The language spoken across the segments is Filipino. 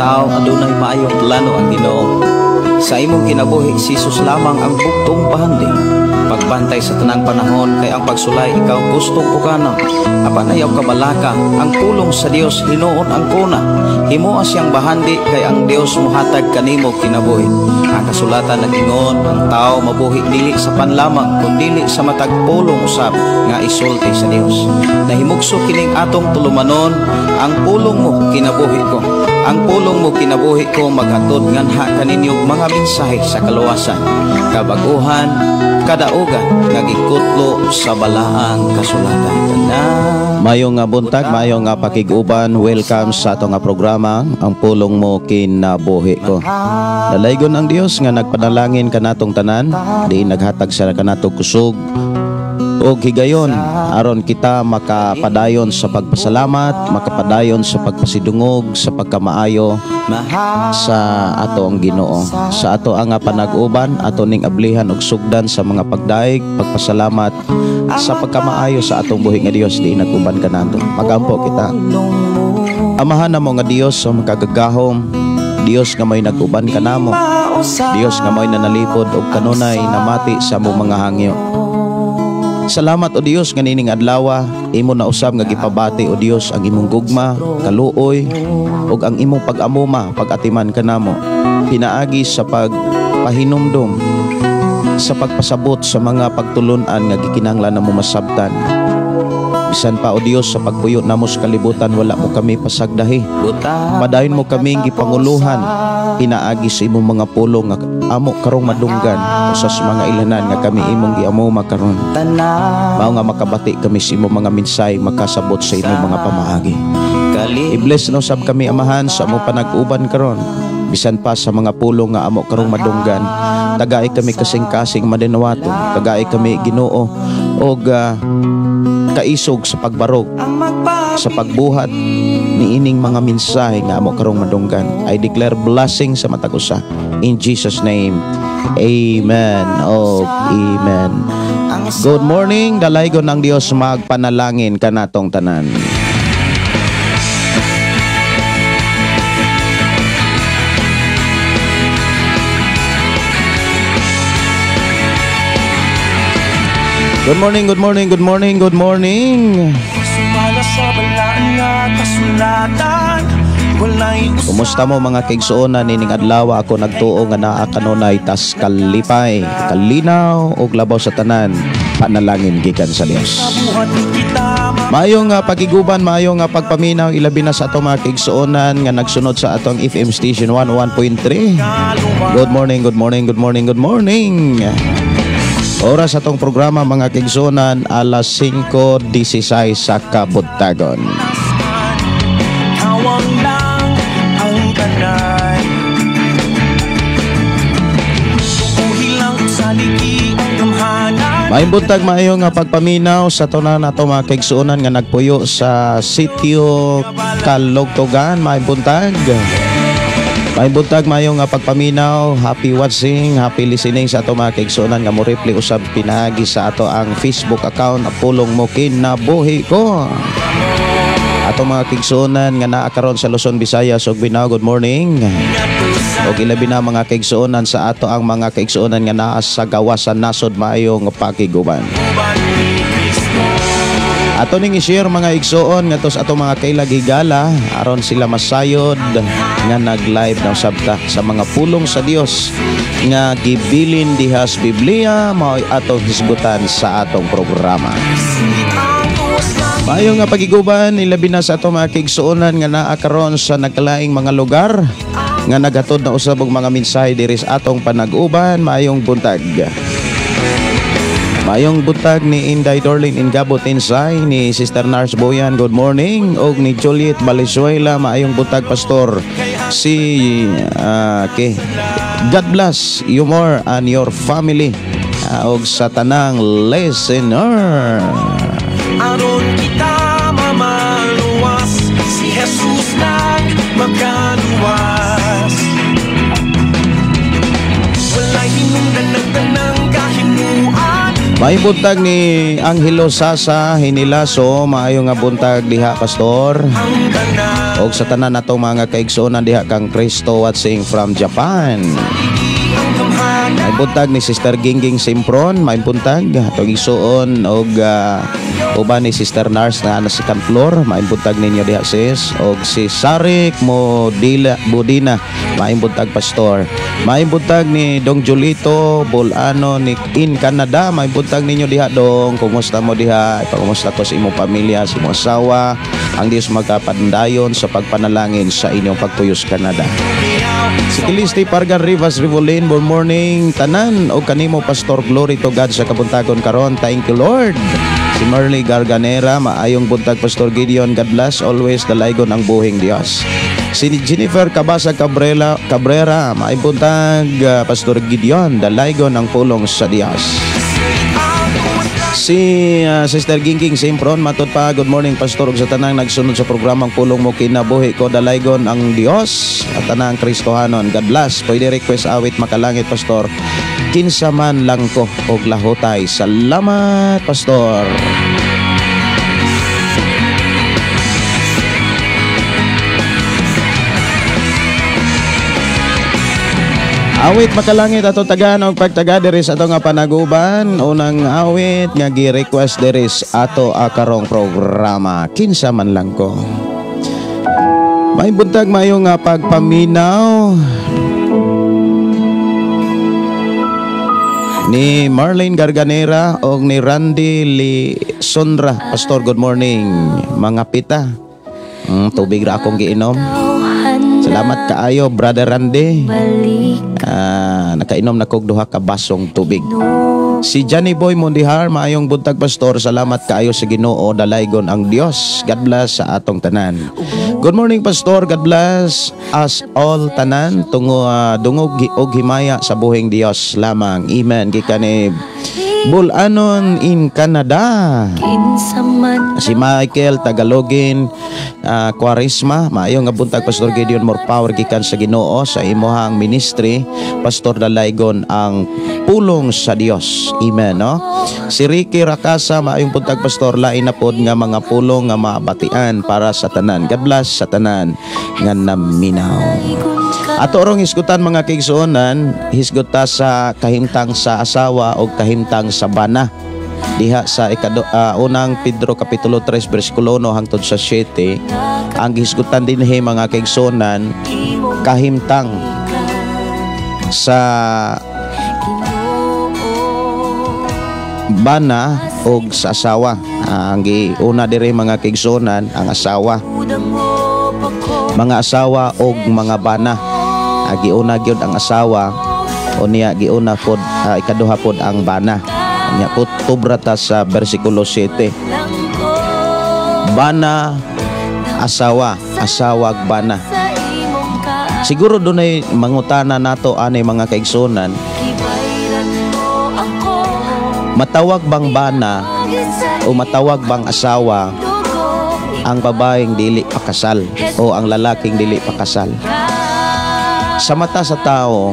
tao adunay maayong plano ang Ginoo. Sa imong kinabuhi si Jesus lamang ang bugtong pahandi. Pagbantay sa tanang panahon kay ang pagsulay ikaw gustong pukana. Apan ayaw kabalaka, ang pulong sa Dios hinuon ang kuna. Himuha siyang bahandi kay ang Dios muhatag kanimo kinabuhi. Ang kasulatan nagingon, ang tao mabuhi dili sa panlamang kundi sa matag pulong usab nga isulti sa Dios. Nahimugso kining atong tulumanon, ang pulong mo kinabuhi ko. Ang pulong mo kinabuhi ko maghatod nganha kaninyong mga mensahe sa kaluwasan, kabaguhan, kadaugan nagikutlo sa balaang kasulatan. Mayong nga buntag, mayong nga pakiguban. Welcome sa ato nga programa, ang pulong mo kinabuhi ko. Dalaygon ang Dios nga nagpanalangin kanatong tanan, di naghatag sa kanatong kusog o higayon aron kita makapadayon sa pagpasalamat, makapadayon sa pagpasidungog, sa pagkamaayo sa ato ang Ginoo, sa ato ang panag-uban, ato ning ablihan og sugdan sa mga pagdaig, pagpasalamat sa pagkamaayo sa atong buhi nga Dios di nag-uban kanato. Magampo kita. Amahan namo nga Dios sa makagagahom, Dios nga may nag-uban kanamo, Dios nga may nanalipod og kanunay namati sa among mga hangyo. Salamat o Dios nga nining adlaw, imo na usab nga gipabati o Dios ang imong gugma, kaluoy ug ang imong pag-amuma, pag-atiman kanamo. Pinaagi sa pagpahinumdom, sa pagpasabot sa mga pagtulon-an nga gikinahanglan namo masabtan. Bisan pa o Dios sa pagpuyo namo sa kalibutan wala mo kami pasagdahi. Madayon mo kaming gipanguluhan, pinaagi sa imong mga pulong nga amo karong madunggan usas mga ilanan nga kami imong giamo makaron. Mao nga makabati kami sa imong mga minsay makasabot sa imong mga pamaagi. I-bless no sab kami amahan sa among panag-uban karon. Bisan pa sa mga pulong nga amo karong madunggan, tagay kami kasing-kasing madinawaton, tagay kami Ginoo og kaisog sa pagbarog, sa pagbuhat ni ining mga mensahe nga amo karong madunggan. I declare blessing sa matag usa in Jesus name. Amen. Oh, amen. Good morning, dalaygon ng Dios magpanalangin kanatong tanan. Good morning, good morning, good morning, good morning. Kumusta mo mga kaigsuonan nining adlaw? Ako nagtuo nga naa kanunay tas kalipay, kalinaw ug labaw sa tanan. Panalangin gikan sa Dios. Maayong pagiguban, maayong pagpaminaw ilabi na sa atong mga kaigsuonan nga nagsunod sa atong FM station 101.3. Good morning, good morning, good morning, good morning. Oras atong programa mga kaigsuonan alas 5:16 sa kabuntagon. Maayong buntag, maayong pagpaminaw sa tanan nato mga kaigsuonan nga nagpuyo sa sitio Kalugtugan. Maayong buntag. May buntag mayong pagpaminaw, happy watching, happy listening sa ato mga kaigsuonan nga mo reply usab pinagi sa ato ang Facebook account pulong mo kinabuhi ko. Ato mga kaigsuonan nga naa karon sa Luzon, Visayas ug Mindanao, good morning. Og ilabi na mga kaigsuonan sa ato ang mga kaigsuonan nga naa sa gawasan nasod maayong pakiguban. Ato ning i-share mga igsuon nga tos ato mga kailagigala aron sila masayod nga nag-live na sabta sa mga pulong sa Dios nga gibilin dihas Biblia mao atong hisgutan sa atong programa. Maayo nga pagiguban ilabi na sa atong mga kaigsuonan nga naa karon sa nagkalaing mga lugar nga nagatod na usab og mga mensahe diri sa atong panag-uban. Maayong buntag. Mayong buntag ni Inday Dorlin Ingabot Insay, ni Sister Nars Boyan, good morning, og ni Juliet Valenzuela, maayong buntag pastor. Si God bless you more and your family, og sa tanang listener. Aron kita mamaluwas, si Jesus nang magkaluwas. Wala'y hinungdan ng tanang kahinuan, May buntag ni Angelo Sasa Hinilaso, maayo nga buntag diha pastor. Og sa tanan natong mga kaigsuonan diha kang Cristo watching from Japan. May buntag ni Sister Gingging Simpron, may buntag atong igsuon og uban ni Sister Nars na ana second floor, may buntag ninyo diha sis. Og si Sarik Budina, may buntag pastor. May buntag ni Dong Julito Bolano ni in Canada, may buntag ninyo diha dong. Kumusta mo diha? Kumusta ko sa imong pamilya, sa imong asawa? Ang Dios magkapandayon sa pagpanalangin sa inyong pagtuyos Canada. Si Kilisti Pargan Rivas Rivolin, good morning tanan o kanimo Pastor, glory to God sa kabuntagon karon. Thank you Lord. Si Merly Garganera, maayong buntag Pastor Gideon, God bless always, dalaygon ang buhing Dios. Si Jennifer Cabasa Cabrera, maayong buntag Pastor Gideon, dalaygon ang pulong sa Dios. Si Sister Gingging Simpron, matod pa, good morning Pastor, ug sa tanang nagsunod sa programang Pulong Mo Kinabuhi ko, dalaygon ang Dios at tanang Kristohanon. God bless. Pwede request awit makalangit Pastor, kinsa man lang ko og lahutay. Salamat Pastor. Awit makalangit ato tagaan og pagtaga diri sa ato nga panaguban. Unang awit nga gi-request diri sa ato karong programa, kinsa man lang ko. May buntag mayo nga pagpaminaw ni Marlene Garganera og ni Randy Lisondra. Pastor, good morning. Mga pita. Tubig ra akong giinom. Salamat kaayo Brother Randy. Nakainom na kog duha ka basong tubig. Si Johnny Boy Mondihar, maayong buntag Pastor, salamat kaayo sa Ginoo, dalaygon ang Dios. God bless sa atong tanan. Good morning Pastor, God bless us all tanan, dungog og himaya sa buhing Dios lamang. Amen. Gikan ni Bulanon in Canada. Si Michael Tagalogin Quaresma, maayo nga buntag Pastor Gideon, more power gikan sa Ginoo sa imuhang ministry Pastor, dalaygon ang pulong sa Dios. Amen, no? Si Ricky Rakasa, maayong buntag Pastor, lain na pod nga mga pulong nga mabatian para sa tanan. God bless sa tanan nga naminaw. Ato orong hisgutan mga kaigsuonan, hisguta sa kahimtang sa asawa o kahimtang sa bana. Diha sa unang Pedro kapitulo 3 bersikulo 1 hangtod sa 7, ang hisgutan dinhi mga kaigsuonan, kahimtang sa bana o sa asawa. Ang giuna diri mga kaigsuonan, ang asawa, mga asawa o mga bana. Giuna gyud ang asawa o niya giuna pod ikaduha pod ang bana. Nya kutubra ta sa bersikulo 7. Bana, asawa, asawag bana. Siguro dunay mangutana nato ani mga kaigsuonan, matawag bang bana o matawag bang asawa ang babaeng dili pakasal o ang lalaking dili pakasal? Sa mata sa tao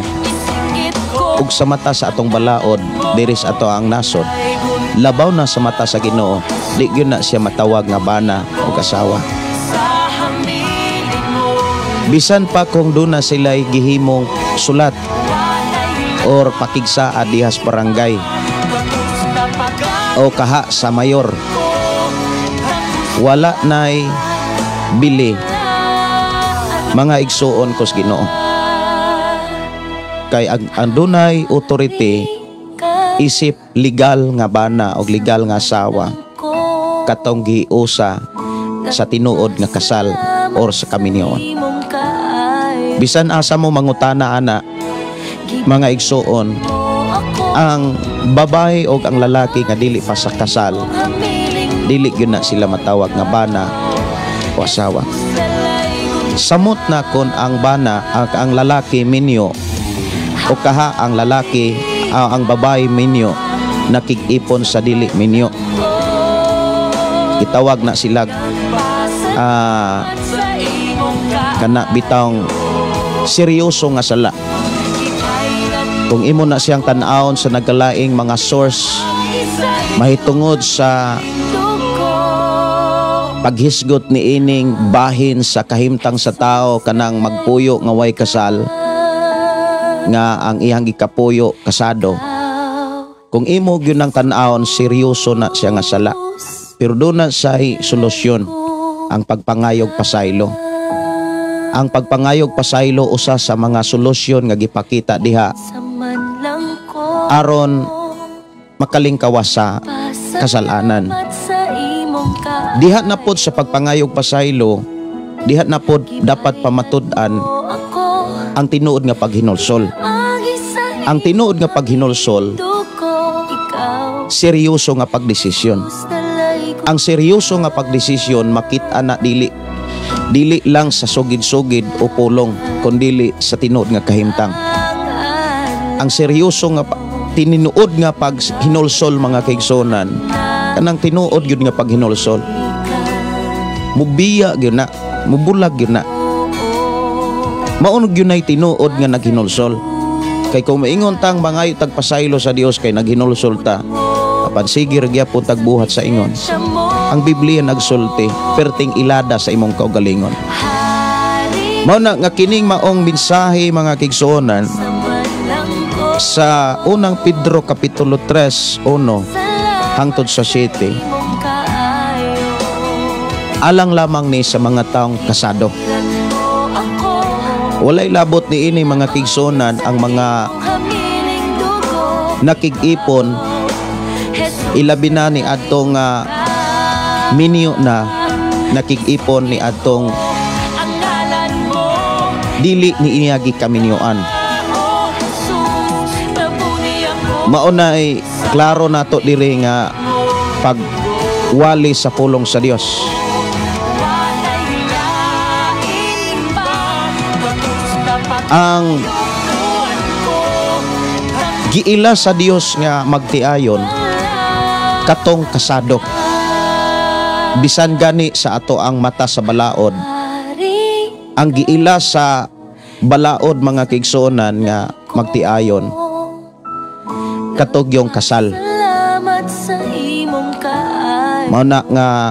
ug sa mata sa atong balaod diri sa ato ang nasod, labaw na sa mata sa Ginoo, di gyud na siya matawag nga bana o asawa. Bisan pa kung doon na sila gihimong sulat or pakigsaa dihas barangay o kaha sa mayor, wala na'y bili mga igsuon kos Ginoo. Kay ang dunay authority isip legal nga bana o legal nga asawa katong giusa sa tinuod nga kasal or sa kaminyoon. Bisan asa mo mangutana ana mga igsuon, ang babae o ang lalaki nga dili pa sa kasal, dili gyud na sila matawag nga bana o asawa. Samot na kon ang bana ang lalaki minyo o kaha ang lalaki ang babae minyo nakig-ipon sa dili minyo, itawag na sila kana bitang seryoso nga sala. Kung imo na siyang tan-awon sa nagkalaing mga source mahitungod sa paghisgot ni ining bahin sa kahimtang sa tao kanang magpuyo nga way kasal nga ang iyang gikapuyo kasado. Kung imo gyud ang tan-awon, seryoso na siya nga sala. Pero doon na say solusyon ang pagpangayog pasaylo. Ang pagpangayog pasaylo usa sa mga solusyon nga gipakita diha aron makalingkawas sa kasalanan. Diha na pod sa pagpangayog pasaylo, diha na pod dapat pamatud-an ang tinuod nga paghinulsol. Ang tinuod nga paghinulsol, seryoso nga pagdesisyon. Ang seryoso nga pagdesisyon makita na dili lang sa sugid-sugid o pulong, kundi sa tinuod nga kahimtang. Ang seryoso nga tinuod nga paghinulsol, mga kaigsonan, kanang tinuod gyud nga paghinulsol, mubiya gyud na, mubulag gyud na. Maunog yun ay tinuod nga naghinulsol. Kay kung maingon tang mangayo tagpasaylo sa Dios kay naghinulsol ta, apan sige ra gyapon tagbuhat sa ingon. Ang Biblia nagsulti, perting ilada sa imong kaugalingon. Mao na nga kining maong mensahe, mga kigsuonan, sa unang Pedro kapitulo 3:1 hangtod sa 7. Alang lamang ni sa mga taong kasado. Walay labot ni ini, mga kigsuonan, ang mga nakig-ipon, ilabi na ni adtong minyo na nakig-ipon ni adtong dili ni iniyagi kaminyoan. Mauna ay klaro nato diri nga pagwali sa pulong sa Dios. Ang giila sa Dios nga magtiayon katong kasado. Bisan gani sa ato ang mata sa balaod, ang giila sa balaod, mga kigsuonan, nga magtiayon katog yung kasal. Mao na nga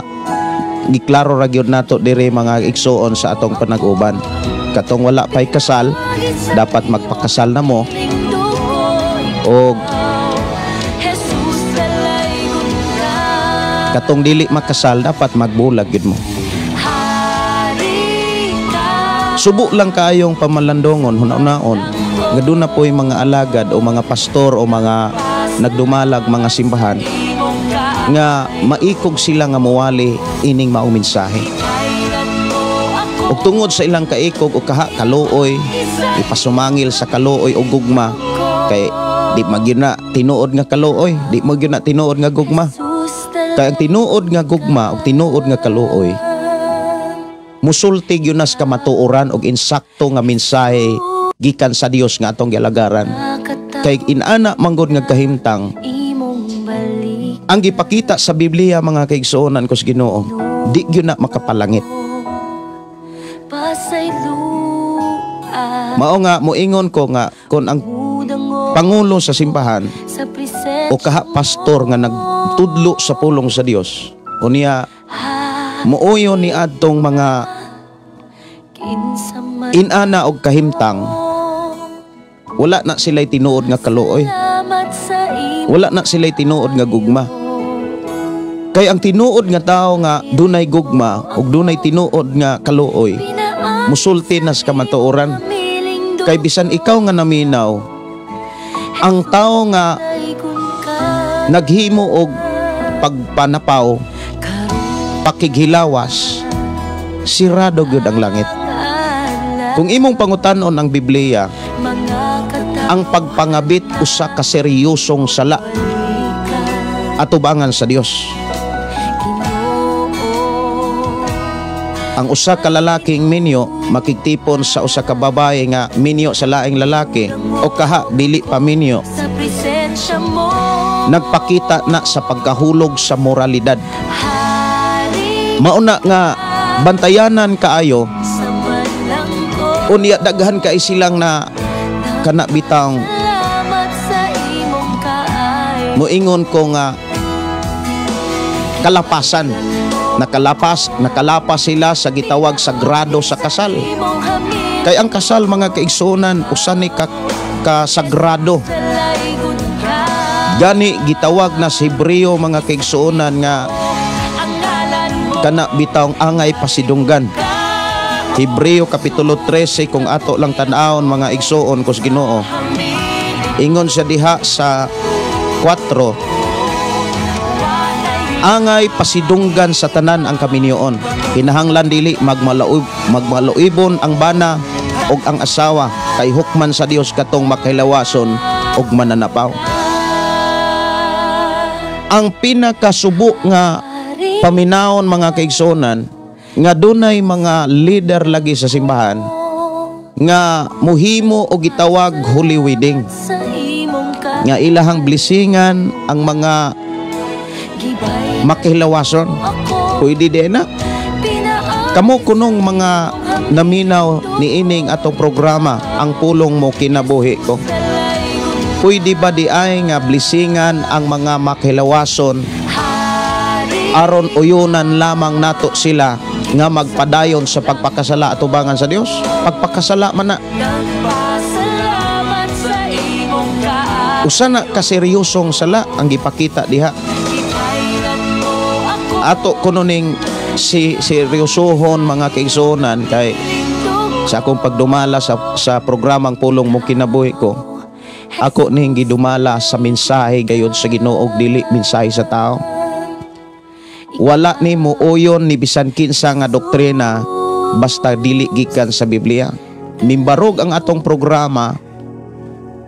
giklaro ra gyud nato diri, mga igsuon, sa atong panag-uban. Katong wala pay kasal, dapat magpakasal na mo, o katong dili makasal, dapat magbulag gyud mo. Subo lang kayong pamalandongon hunaon nga doon na po yung mga alagad o mga pastor o mga nagdumalag, mga simbahan, nga maikog sila nga mawali ining maong mensahe. Ug tungod sa ilang kaikog o kaluoy, ipasumangil sa kaluoy o gugma, kay di magyuna tinuod nga kaluoy, di magyuna tinuod nga gugma. Kay ang tinuod nga gugma o tinuod nga kaluoy, musulti yun nas kamatuoran og insakto nga mensahe gikan sa Dios nga atong gialagaran. Kay inana manggod nga kahimtang ang gipakita sa Biblia, mga kaigsuonan ko sa Ginoo, di gyud na makapalangit. Mao nga moingon ko nga kung ang pangulo sa simbahan o pastor nga nagtudlo sa pulong sa Dios, unya muuyo ni adtong mga inana og kahimtang, wala na sila'y tinuod nga kaluoy, wala na sila'y tinuod nga gugma. Kay ang tinuod nga tao nga dunay gugma ug dunay tinuod nga kaluoy, musulti nas kamatuoran. Kay bisan ikaw nga naminaw, ang tao nga naghimo og pagpanapaw, pakighilawas, sirado gyud ang langit. Kung imong pangutanon ang Biblia, ang pagpangabit usa ka seryosong sala atubangan sa Dios. Ang usa ka lalaking minyo makigtipon sa usa ka babae nga minyo sa laing lalaki, o dili pa minyo, nagpakita na sa pagkahulog sa moralidad. Mauna nga bantayanan kaayo, unya daghan kay silang na kana bitang moingon ko nga kalapasan. Nakalapas sila sa gitawag sa grado sa kasal. Kay ang kasal, mga kaigsunan, usa ni kasagrado. Gani gitawag na sa Hebreo, mga kaigsunan, nga kana bitawng angay pasidunggan. Hebreo kapitulo 13, kung ato lang tan-awon, mga igsuon kus Ginoo, ingon siya diha sa 4, angay pasidunggan sa tanan ang kaminyoon. Kinahanglan dili magmaluibon ang bana og ang asawa, kay hukman sa Dios katong makilawason og mananapaw. Ang pinakasubo nga paminawon, mga kaigsonan, nga dunay mga leader lagi sa simbahan nga muhimo og gitawag holy wedding, nga ilahang blessingan ang mga makilawason. Pwede din na kamo kunong mga naminaw ni ining atong programa, ang pulong mo kinabuhi ko. Pwede ba di ay nga blessingan ang mga makilawason aron uyunan lamang nato sila nga magpadayon sa pagpakasala atubangan sa Dios? Pagpakasala man na. Usa na kaseryosong sala ang gipakita diha. Ato kununing seryosohon, mga kaigsunan, kay sa akong pagdumala sa programang pulong mo kinabuhi ko, ako ning gidumala sa mensahe gayud sa Ginoo, dili mensahe sa tao. Wala ni mo uyon ni bisan kinsa nga doktrina basta dili gikan sa Biblia. Mimbarog ang atong programa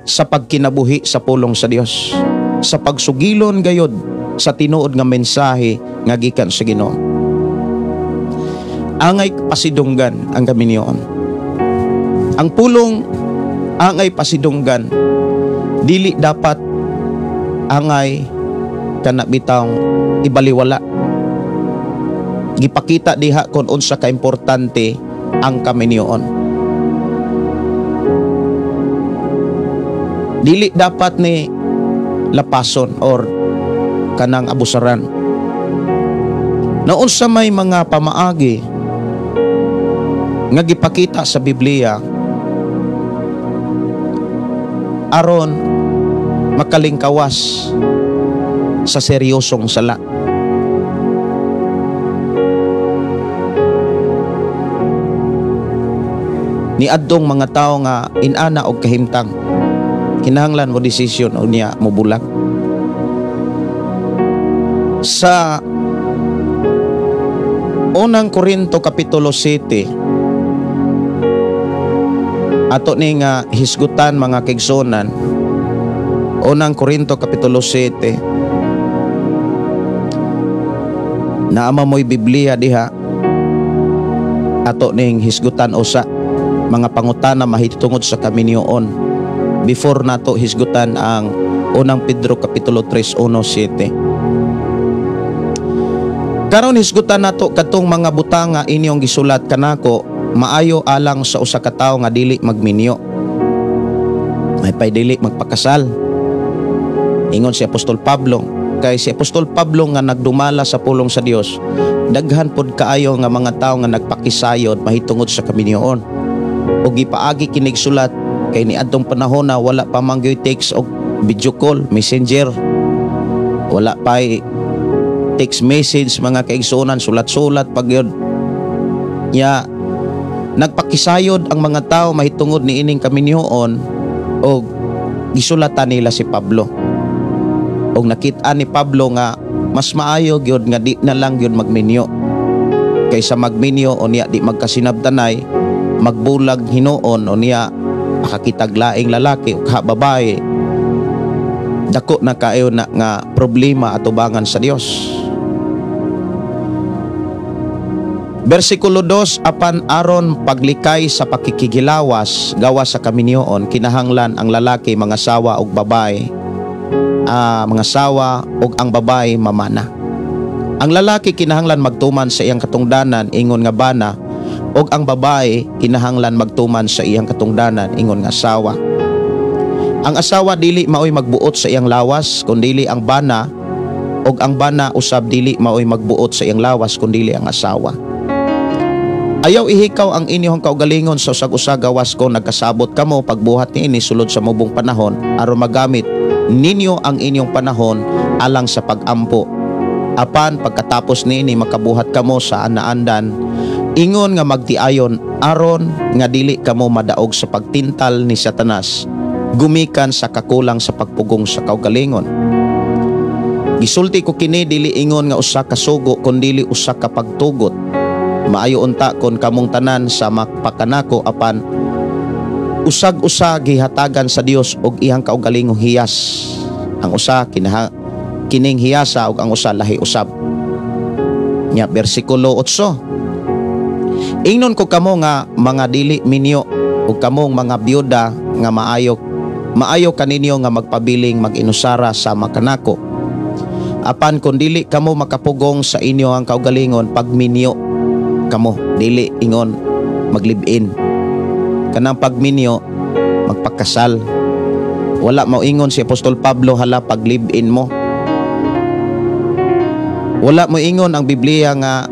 sa pagkinabuhi sa pulong sa Dios, sa pagsugilon gayud sa tinuod nga mensahe nga gikan sa Ginoo. Angay pasidunggan ang kaminyoon. Ang pulong angay pasidunggan, dili dapat angay kana bitawng ibaliwala. Gipakita diha kung unsa ka importante ang kaminyoon. Dili dapat ni lapason or kanang abusaran. Noon sa may mga pamaagi nga gipakita sa Biblia aron makalingkawas sa seryosong sala. Niadtong mga tao nga inana og kahimtang, kinahanglan mo desisyon o niya mo bulag. Sa unang Korinto kapitulo 7, ato ni nga hisgutan, mga kaigsonan. Unang Korinto kapitulo 7, naama mo'y Biblia diha, ato ning hisgutan usa mga pangutana mahitungod sa kaminyoon before nato hisgutan ang unang Pedro kapitulo 3, 1:7. Karon hisgutan nato katong mga butanga inyong gisulat kanako, maayo alang sa usa ka tawo nga dili magminyo, may pay dili magpakasal. Ingon si Apostol Pablo, kay si Apostol Pablo nga nagdumala sa pulong sa Dios, daghan pod kaayo nga mga tawo nga nagpakisayod mahitungod sa kaminyoon. O gipaagi kinigsulat kay niadtong panahon na wala pa mangyoy text o video call, messenger, wala pa text message, mga kaigsunan, sulat-sulat pagyod ya. Nagpakisayod ang mga tao mahitungod ni ining kaminyoon o gisulatan nila si Pablo. O nakita ni Pablo nga mas maayo gyud nga di na lang gyud magminyo kaysa magminyo o niya di magkasinabtanay, magbulag hinuon o niya makakitag laing lalaki o babae, dako na kayo na nga problema atubangan sa Dios. Versikulo 2, apan aron paglikay sa pakikigilawas gawa sa kaminyoon, kinahanglan ang lalaki mga sawa og babae, mga sawa og ang babae mamana. Ang lalaki kinahanglan magtuman sa iyang katungdanan, ingon nga bana, og ang babae kinahanglan magtuman sa iyang katungdanan, ingon nga asawa. Ang asawa dili maoy magbuot sa iyang lawas, kundili ang bana og ang bana usab dili maoy magbuot sa iyang lawas kundi ang asawa. Ayaw ihikaw ang inyong kaugalingon sa usag-usag gawas ko nagkasabot kamo pagbuhat niini sulod sa mubong panahon aron magamit ninyo ang inyong panahon alang sa pag-ampo. Apan pagkatapos niini makabuhat kamo sa anaandan, ingon nga magtiayon aron nga dili kamo madaog sa pagtintal ni Satanas gumikan sa kakulang sa pagpugong sa kaugalingon. Gisulti ko kini dili ingon nga usa ka sugo kundi usa ka pagtugot. Maayo unta kon kamong tanan sa makpakanako apan usag-usa gihatagan sa Dios og iyang kaugalingong hiyas. Ang usa kining hiyasa ug ang usa lahi usab. Nya bersikulo 8. Ingnon ko kamo nga mga dili minyo ug kamong mga byuda nga maayo kaninyo nga magpabiling mag-inusara sa makanako. Apan kung dili kamo makapugong sa inyo ang kaugalingon pagminyo kamo, dili ingon maglibin. Kanang pagminyo magpakasal. Wala mo ingon si Apostol Pablo hala paglibin mo. Wala mo ingon ang Biblia nga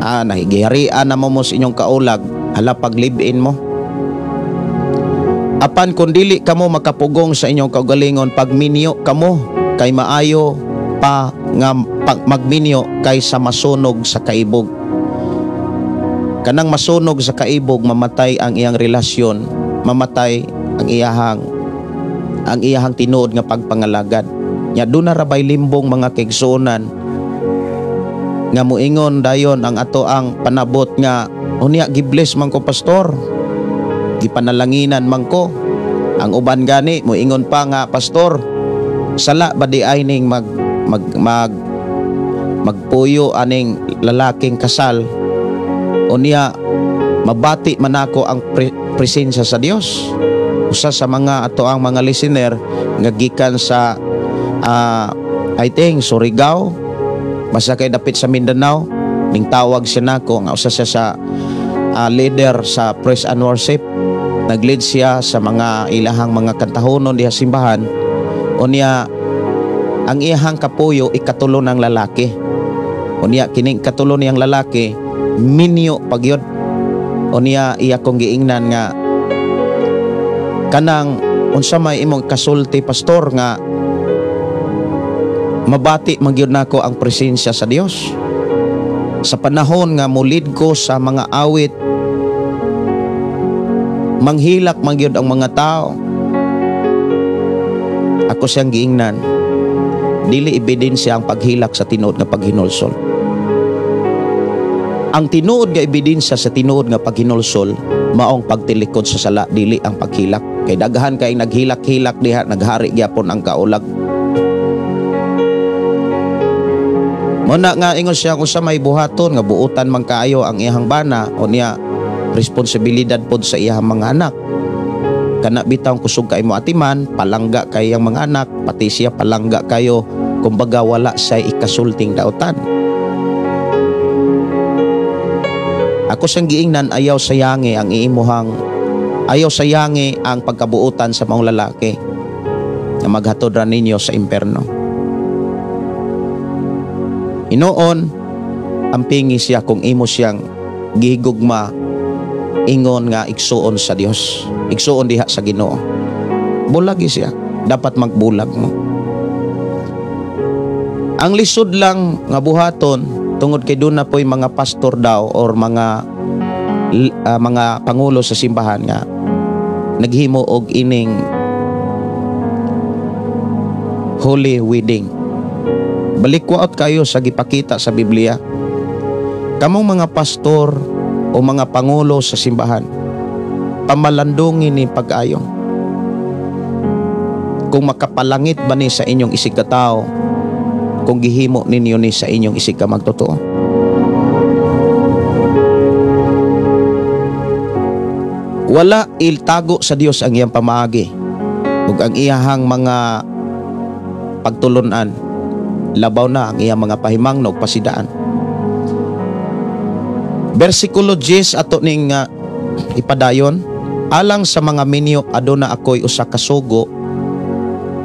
nahigiharian na mo sa inyong kaulag hala paglibin mo. Apan kung dili kamo makapugong sa inyong kaugalingon pagminyo kamo, kay maayo pa nga magminyo kaysa masunog sa kaibog. Kanang masunog sa kaibog mamatay ang iyang relasyon, mamatay ang iyahang tinuod nga pagpangalagad. Nya duna ra bay limbong mga kaigsuonan nga muingon dayon ang ato ang panabot nga unya gibless man ko pastor, gipanalanginan man ko. Ang uban gani muingon pa nga pastor, sala ba di ay ning magpuyo aning lalaking kasal, unya mabati man ako ang presensya sa Dios. Usa sa mga ato ang mga listener nga gikan sa I think Surigao, basta kay dapit sa Mindanao, ning tawag siya nako nga usa siya sa leader sa praise and worship. Nag-lead siya sa mga ilahang mga kantahonon diha simbahan. Unya ang iyahang kapuyo ikatulo ng lalaki. Unya kining katulo niyang lalaki minyo pagyod. Unya iya kong giingnan nga kanang unsa may imong kasulti pastor nga mabati magyud nako ang presensya sa Dios. Sa panahon nga mulid ko sa mga awit, manghilak magyud ang mga tao. Ako siyang giingnan, dili ebidensya ang paghilak sa tinuod nga paghinulsol. Ang tinuod nga ebidensya sa tinuod nga paghinulsol maong pagtilikod sa sala, dili ang paghilak. Kay daghan kay naghilak-hilak diha, naghari gyapon ang kaulag. Muna nga ingon siya kung sa may buhaton nga buutan man kaayo ang iyang bana o niya responsibilidad pod sa iyang mga anak. Kana bitaw kusog kay mo atiman, palangga kay ang mga anak, pati siya palangga kayo, kumbaga wala sa ikasulting dautan. Ako siyang giingnan ayaw sayangi ang ayaw sayangi ang pagkabuutan sa mga lalaki na maghatod ra ninyo sa imperno. Inoon, ampingi siya kung imo siyang gihigugma, ingon nga igsuon sa Dios, igsuon diha sa Ginoo. Bulagi siya, dapat magbulag mo. Ang lisod lang nga buhaton tungod kay doon na po'y mga pastor daw or mga pangulo sa simbahan nga naghimo og ining holy wedding. Balikwaot kayo sa gipakita sa Biblia. Kamong mga pastor o mga pangulo sa simbahan, pamalandungin ni pag-ayo. Kung makapalangit ba ni sa inyong isig katao, kung gihimo ninyo ni sa inyong isig ka magtotoo. Wala iltago sa Dios ang iyang pamaagi ug ang iyahang mga pagtulunan. Labaw na ang iyang mga pahimangnog pasidaan. Versikulo 10 ato ning ipadayon, alang sa mga minyo aduna ako'y usa ka sugo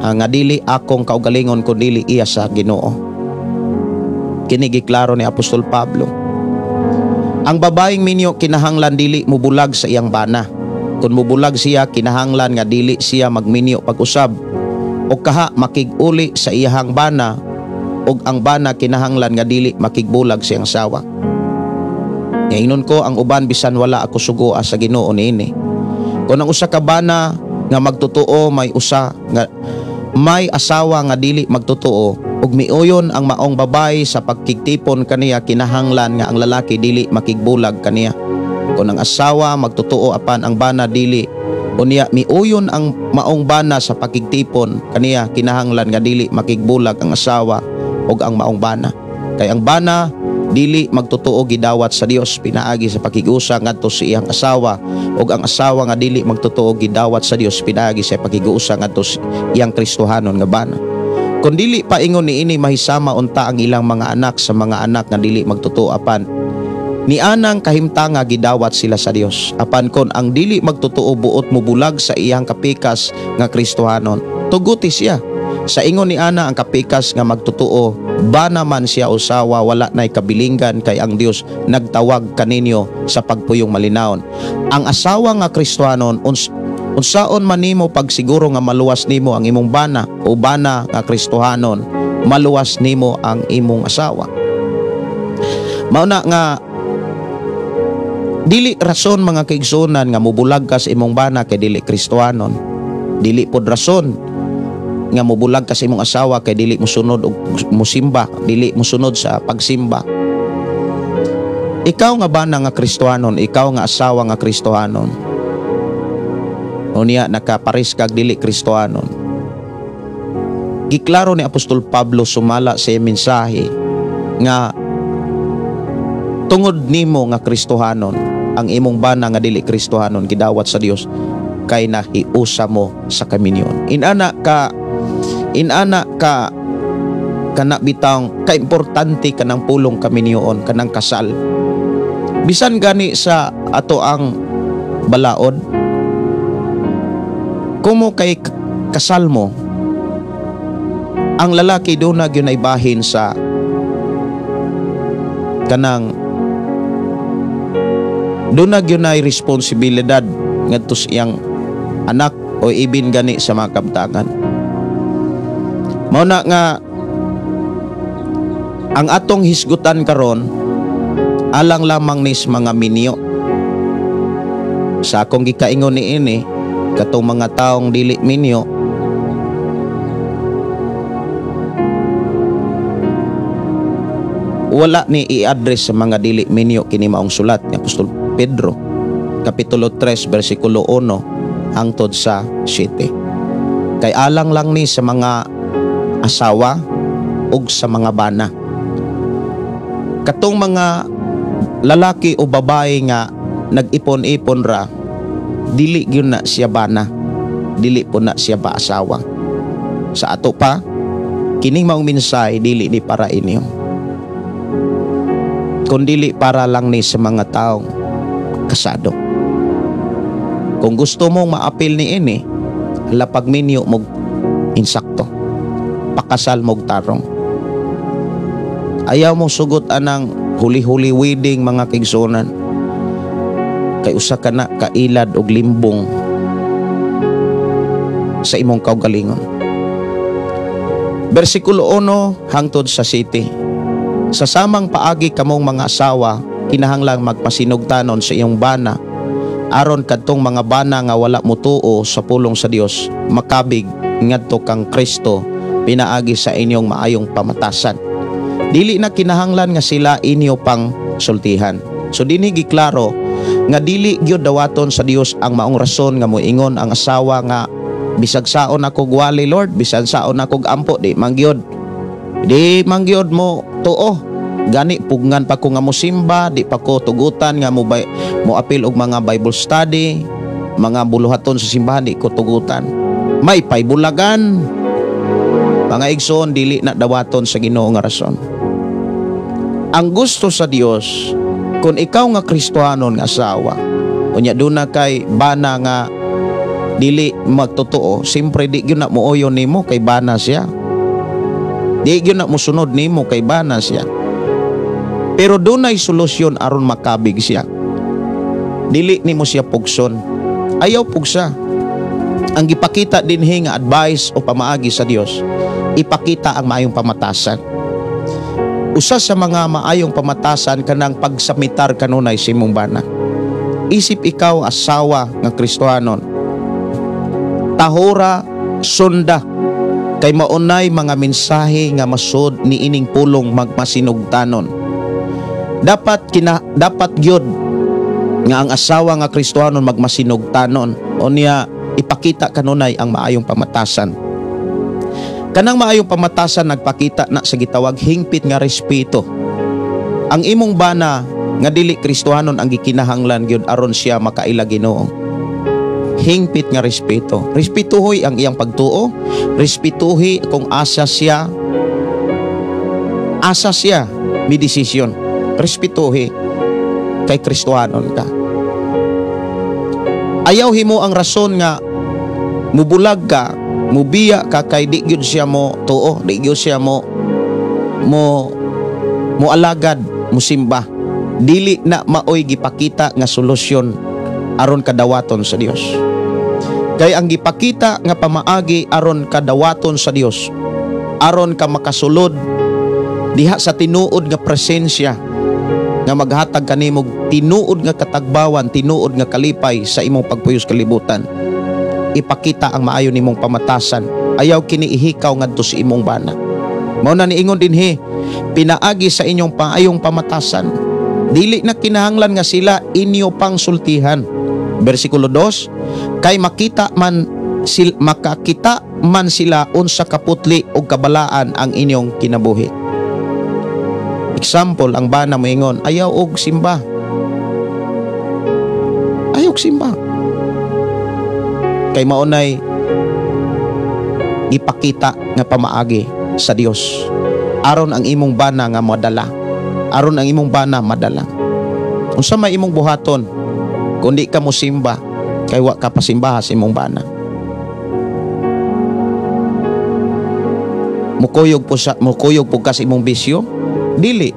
nga dili akong kaugalingon kun dili iya sa Ginoo. Kini giklaro ni Apostol Pablo. Ang babaeng minyo kinahanglan dili mubulag sa iyang bana. Kung mubulag siya, kinahanglan nga dili siya magminyo pag-usab o kaha makig-uli sa iyang bana, o ang bana kinahanglan nga dili makigbulag sa iyang asawa. Ngayon ko ang uban bisan wala ako sugoa sa Ginoo niini. Kung ang usa ka bana nga magtotoo may asawa nga dili magtotoo, ug miuyon ang maong babae sa pagkigtipon kaniya, kinahanglan nga ang lalaki dili makigbulag kaniya. Kung ang asawa magtotoo apan ang bana dili, unya miuyon ang maong bana sa pagkigtipon kaniya, kinahanglan nga dili makigbulag ang asawa ug ang maong bana. Kay ang bana dili magtotoo gidawat sa Dios pinaagi sa pakigusa ngadto sa iyang asawa, ug ang asawa nga dili magtotoo gidawat sa Dios pinaagi sa pakigusa ngadto sa iyang Kristohanon nga bana. Kung dili paingon niini mahisama unta ang ilang mga anak sa mga anak nga dili magtotoo apan ni anang kahimtanga gidawat sila sa Dios. Apan kon ang dili magtotoo buot mubulag sa iyang kapikas nga Kristohanon, tuguti siya. Sa ingon ni ana ang kapikas nga magtotoo, bana man siya usawa, wala nay kabilinggan kay ang Dios nagtawag kaninyo sa pagpuyong malinawon. Ang asawa nga Kristohanon unsaon man nimo pagsiguro nga maluwas nimo ang imong bana o bana nga Kristohanon, maluwas nimo ang imong asawa. Mauna nga dili rason mga kaigsunan nga mubulag ka sa imong bana kay dili Kristohanon. Dili pod rason nga mubulag ka sa imong asawa kay dili mosunod og musimba, dili mosunod sa pagsimba. Ikaw nga bana nga Kristohanon, ikaw nga asawa nga Kristohanon, unya nakaparis kag dili Kristohanon. Giklaro ni Apostol Pablo sumala sa mensahe nga tungod nimo nga Kristohanon, ang imong bana nga dili Kristohanon gidawat sa Dios kay nahiusa mo sa kaminyon. Inana ka kana bitang kaimportante kanang pulong kaminyon, kanang kasal. Bisan gani sa ato ang balaod, kumo kay kasal mo, ang lalaki doon na yun ay bahin sa kanang doon na yun ay responsibilidad ngadto sa iyang anak o ibin gani sa mga kabtagan. Mao na nga ang atong hisgutan karon alang lamang nis mga minyo. Sa akong gikaingon niini katong mga taong dili minyo, wala ni i-address sa mga dili minyo kini maong sulat ni Apostol Pedro kapitulo 3 bersikulo 1 hangtod sa 7. Kay alang lang ni sa mga asawa ug sa mga bana. Katong mga lalaki o babae nga nag-ipon-ipon ra, dili gyud na siya bana, dili po na siya ba asawa. Sa ato pa kining maong minsay dili ni para inyo, kundi para lang ni sa mga taong kasado. Kung gusto mong maapil ni ini, lapag minyo mog insakto, pakasal mog tarong. Ayaw mong sugot anang huli-huli wedding mga kaigsunan, kay usa ka na kailad og limbong sa imong kaugalingon. Bersikulo 1 hangtod sa 7. Sa samang paagi kamong mga asawa, kinahanglang magpasinugtanon sa iyong bana, aron kadtong mga bana nga wala mutuo sa pulong sa Dios makabig ngadto kang Kristo pinaagi sa inyong maayong pamatasan. Dili na kinahanglan nga sila inyo pang sultihan. So dinhi giklaro nga dili gyud dawaton sa Dios ang maong rason nga moingon ang asawa nga bisag saon ako gwali Lord, bisag saon ako ampo, di mangyod mo tuo. Gani pugngan pa ko nga mosimba, di pa ko tugutan nga mo apil og mga Bible study, mga buluhaton sa simbahan, di ko tugutan. May paybulagan. Mga igsoon dili na dawaton sa Ginoo nga rason. Ang gusto sa Dios, kung ikaw nga Kristohanon nga asawa, unya duna kay bana nga dili magtotoo, simpre di gyud na mooyo nimo kay bana siya. Di gyud na musunod nimo kay bana siya. Pero dunay solusyon aron makabig siya. Dili nimo siya pugson. Ayaw pugsa. Ang gipakita dinhi nga advice o pamaagi sa Dios, ipakita ang maayong pamatasan. Usa sa mga maayong pamatasan kanang pagsamitar kanunay sa imong bana. Isip ikaw asawa nga Kristohanon, tahora sunda kay maunay mga mensahe nga masud ni ining pulong magmasinugtanon. Dapat gyud nga ang asawa nga Kristohanon magmasinugtanon o niya ipakita kanunay ang maayong pamatasan. Kanang maayong pamatasan nagpakita na sa gitawag hingpit nga respeto. Ang imong bana nga dili Kristohanon ang gikinahanglan gyud aron siya makaila Ginoo. Hingpit nga respeto. Respetuhoy ang iyang pagtuo, respetuhi kung asa siya mi desisyon. Respetuhi kay Kristohanon ka. Ayaw himo ang rason nga mubulag ka, mubiya ka kay di gyud siya mo tuo, di gyud siya mo alagad, musimba. Dili na maoy gipakita nga solusyon aron kadawaton sa Dios. Kay ang gipakita nga pamaagi aron kadawaton sa Dios, aron ka makasulod diha sa tinuod nga presensya nga maghatag kanimo tinuod nga katagbawan, tinuod nga kalipay sa imong pagpuyos kalibutan. Ipakita ang maayo nimong pamatasan. Ayaw kini ihikaw ngadto sa imong bana. Mao na niingon dinhi, pinaagi sa inyong paayong pamatasan. Dili na kinahanglan nga sila inyo pang sultihan. Bersikulo 2, kay makakita man sila unsa kaputli o kabalaan ang inyong kinabuhi. Example, ang bana moingon, ayaw og simba. Ayaw og simba. Kay maunay ipakita nga pamaagi sa Dios aron ang imong bana nga madala, aron ang imong bana madala. Unsa may imong buhaton kundi ka mo simba kay wa ka pasimbaha sa imong bana. Mukuyog po ka sa imong bisyo, dili.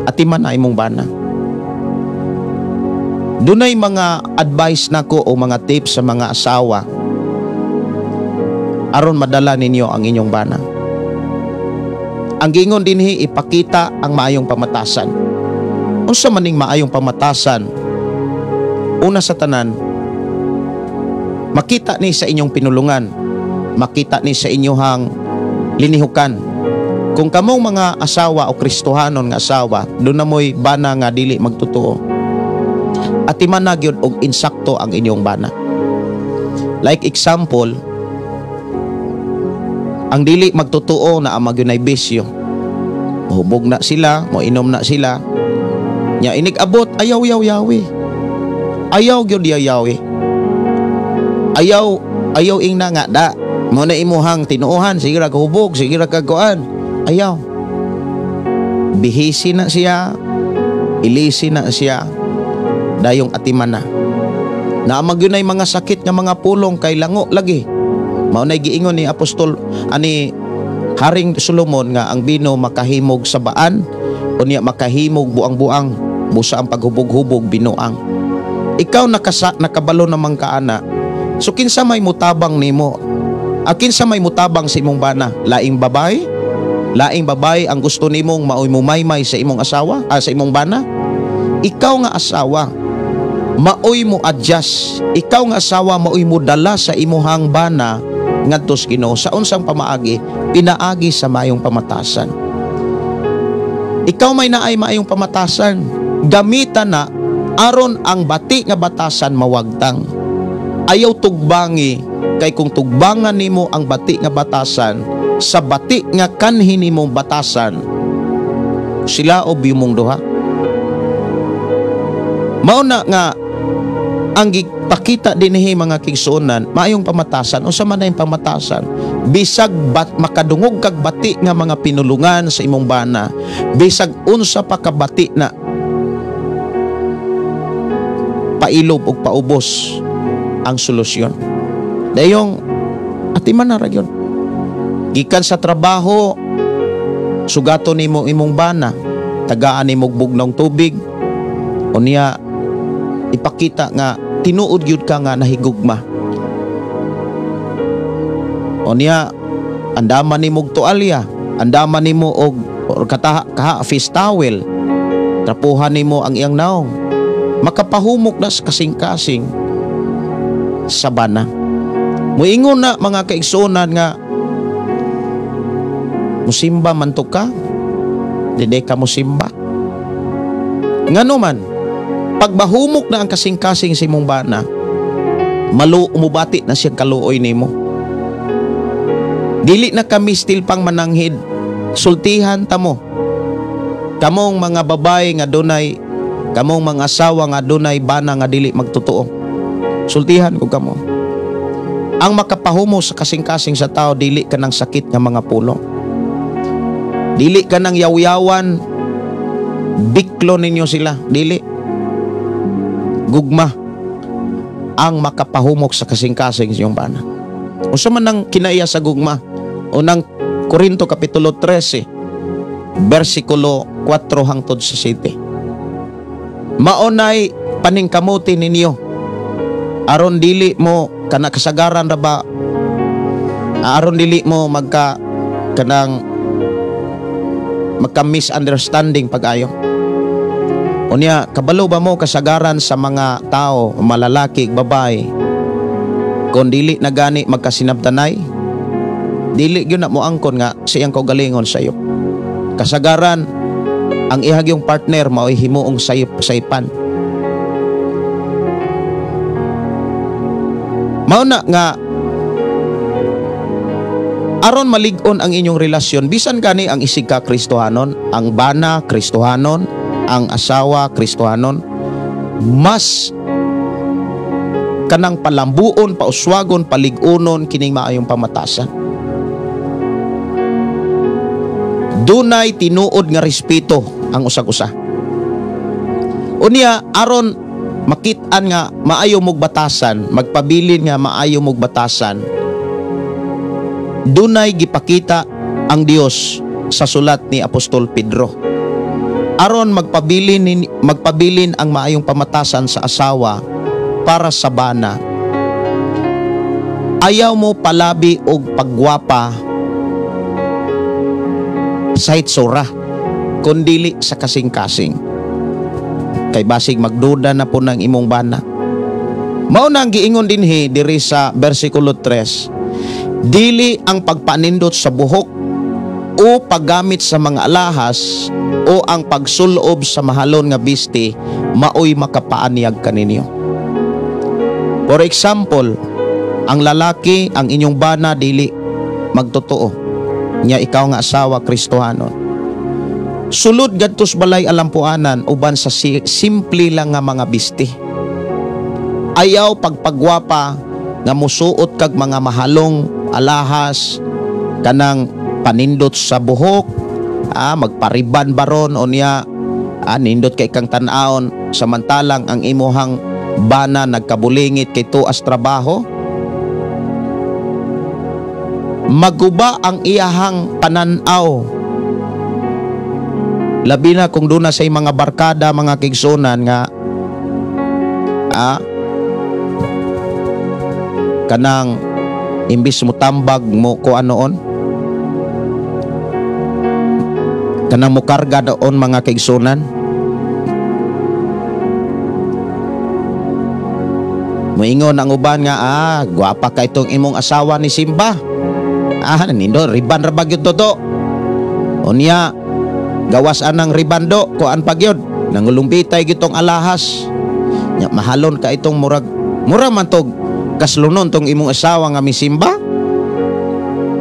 Atiman na imong bana. Dunay mga advice nako o mga tips sa mga asawa aron madala ninyo ang inyong bana. Ang gingon dinhi, ipakita ang maayong pamatasan. Unsa maning maayong pamatasan? Una sa tanan, makita ni sa inyong pinulungan, makita ni sa inyong linihukan. Kung kamong mga asawa o Kristohanon nga asawa, doon na mo'y bana nga dili magtotoo, at imanag yun og insakto ang inyong bana. Like example, ang dili magtotoo na ang magyunay bisyo, mahubog na sila, moinom na sila, nya inig abot, ayaw yawi, ayaw gyud yawi, ayaw ing na nga da mo na imuhang tinuohan, sige ra kahubog, sige ra kaguan, ayaw. Bihisi na siya, ilisi na siya, dayong atiman na. Naamag yun ay mga sakit nga mga pulong kay lango lagi. Maunay giingon ni Apostol ani Haring Solomon nga ang bino makahimog sa baan o niya makahimog buang-buang, busa ang paghubog-hubog binuang. Ikaw nakabalo namang kaana, so kinsa may mutabang nimo? Akin sa may mutabang sa imong bana? Laing babay? Laing babay ang gusto nimong maoy-mumaymay sa imong asawa, sa imong bana? Ikaw nga asawa, maoy mo adjust. Ikaw nga asawa, maoy mo dala sa imuhang bana ngadto sa Ginoo. Sa unsang pamaagi? Pinaagi sa maayong pamatasan. Ikaw may naay maayong pamatasan, gamitan na aron ang bati nga batasan mawagtang. Ayaw tugbangi, kay kung tugbangan nimo ang bati nga batasan sa bati nga kanhin nimong batasan, sila o mong duha. Mauna nga ang gipakita dinhi mga kigsuonan, maayong pamatasan. Unsa man ang pamatasan? Bisag makadungog kag bati nga mga pinulungan sa imong bana, bisag unsa pa ka bati na pailob og paubos, ang solusyon. Dayong atiman na ragyon. Gikan sa trabaho, sugato nimo imong bana, tagaan nimo bugnong tubig, unya ipakita nga tinuod gyud ka nga nahigugma. Unya andaman nimo og tualya, andaman nimo og kaha face towel, trapuhan nimo ang iyang naong, makapahumok na sa kasing-kasing sa bana. Muingon na mga kaigsunan nga musimba man to ka, dide ka musimba. Ngano man, pagbahumok na ang kasing-kasing si mong bana, umubati na siyang kaluoy nimo. Dili na kami still pang mananghid, sultihan ta mo. Kamong mga babae nga dunay, kamong mga asawa nga dunay bana nga dili magtotoo, sultihan ko kamo. Ang makapahumo sa kasing-kasing sa tao, dili ka ng sakit nga mga pulo. Dili ka ng yaw-yawan, biklo ninyo sila, dili. Gugma ang makapahumok sa kasing-kasing sa iyong bana. O sa man ang kinaiya sa gugma, unang Korinto Kapitulo 13, versikulo 4 hangtod sa 7. Maunay paningkamuti ninyo, aron dili mo kana kasagaran ra ba, aron dili mo magka misunderstanding pag-ayo. Unya, kabalo ba mo kasagaran sa mga tao, malalaki, babae, kung dili na gani magkasinabtanay, dili gyud na mo angkon nga siyang kaugalingon sa iyo. Kasagaran ang ihagyong partner mao'y himuong saypan. Mauna nga aron malig-on ang inyong relasyon, bisan gani ang isig ka Kristohanon, ang bana Kristohanon, ang asawa Kristohanon, mas kanang palambuon, pauswagon, palig-unon kining maayong pamatasan. Dunay tinuod nga respeto ang usag-usa. Unya aron makit-an nga maayo mog batasan, magpabilin nga maayo mog batasan, dunay gipakita ang Dios sa sulat ni Apostol Pedro. Aron magpabilin ang maayong pamatasan sa asawa para sa bana, ayaw mo palabi og paggwapa sa hitsura, kundili sa kasing-kasing. Kay basig magduda na po ng imong bana. Mao nang giingon dinhi diri sa versikulo 3, dili ang pagpanindot sa buhok o paggamit sa mga alahas o ang pagsulob sa mahalon nga bisti maoy makapaanyag kaninyo. For example, ang lalaki, ang inyong bana dili magtotoo, nya ikaw nga asawa Kristohanon, sulod gadtos balay alampuanan uban sa simple lang nga mga bisti. Ayaw pagpagwapa nga musuot kag mga mahalong alahas, kanang panindot sa buhok, magpariban baron o niya, nindot kay kang tan-aon, samantalang ang imuhang bana nagkabulingit kay tuas trabaho. Maguba ang iyahang pananaw, labi na kung doon na say mga barkada, mga kigsunan nga kanang imbis mo tambag mo ko anoon, kanang mo karga doon mga kaigsunan, moingon ang uban nga gwapa ka itong imong asawa ni Simba, nindo riban ra bagyod toto, unya gawas anang ribando kuan pagyod nangulumbitay gitong alahas nya mahalon ka itong murag man tog kaslunon tong imong asawa nga misimba,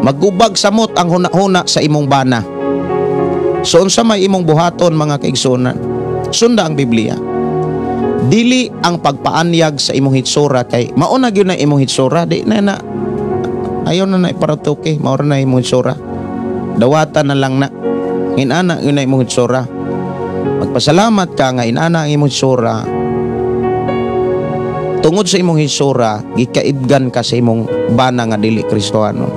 magubag samot ang huna-huna sa imong bana. So unsa may imong buhaton mga kaigsunan, sunda ang Biblia. Dili ang pagpaanyag sa imong hitsura kay mauna gyud na imong hitsura, di na ayaw na iparatuke, maura na imong hitsura, dawatan na lang na inana yun na imong hitsura. Magpasalamat ka nga inana ang imong hitsura, tungod sa imong hisura gikaibgan ka sa imong bana nga dili Kristohano.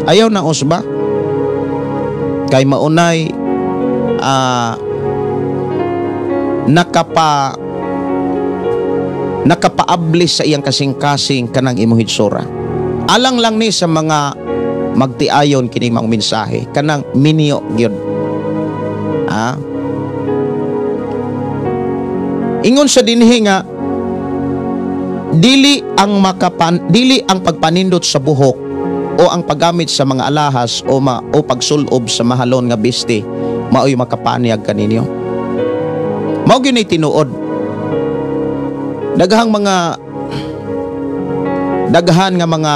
Ayaw na usba kay maunay nakapaablis sa iyang kasing-kasing kanang imong hitsura. Alang lang ni sa mga magtiayon kini mga mensahe kanang minyo gyud. Ingon sa dinhi nga dili ang pagpanindot sa buhok o ang paggamit sa mga alahas o pagsulob sa mahalon nga biste mao'y makapanyag kaninyo. Mao gyud ni tinuod. Daghan nga mga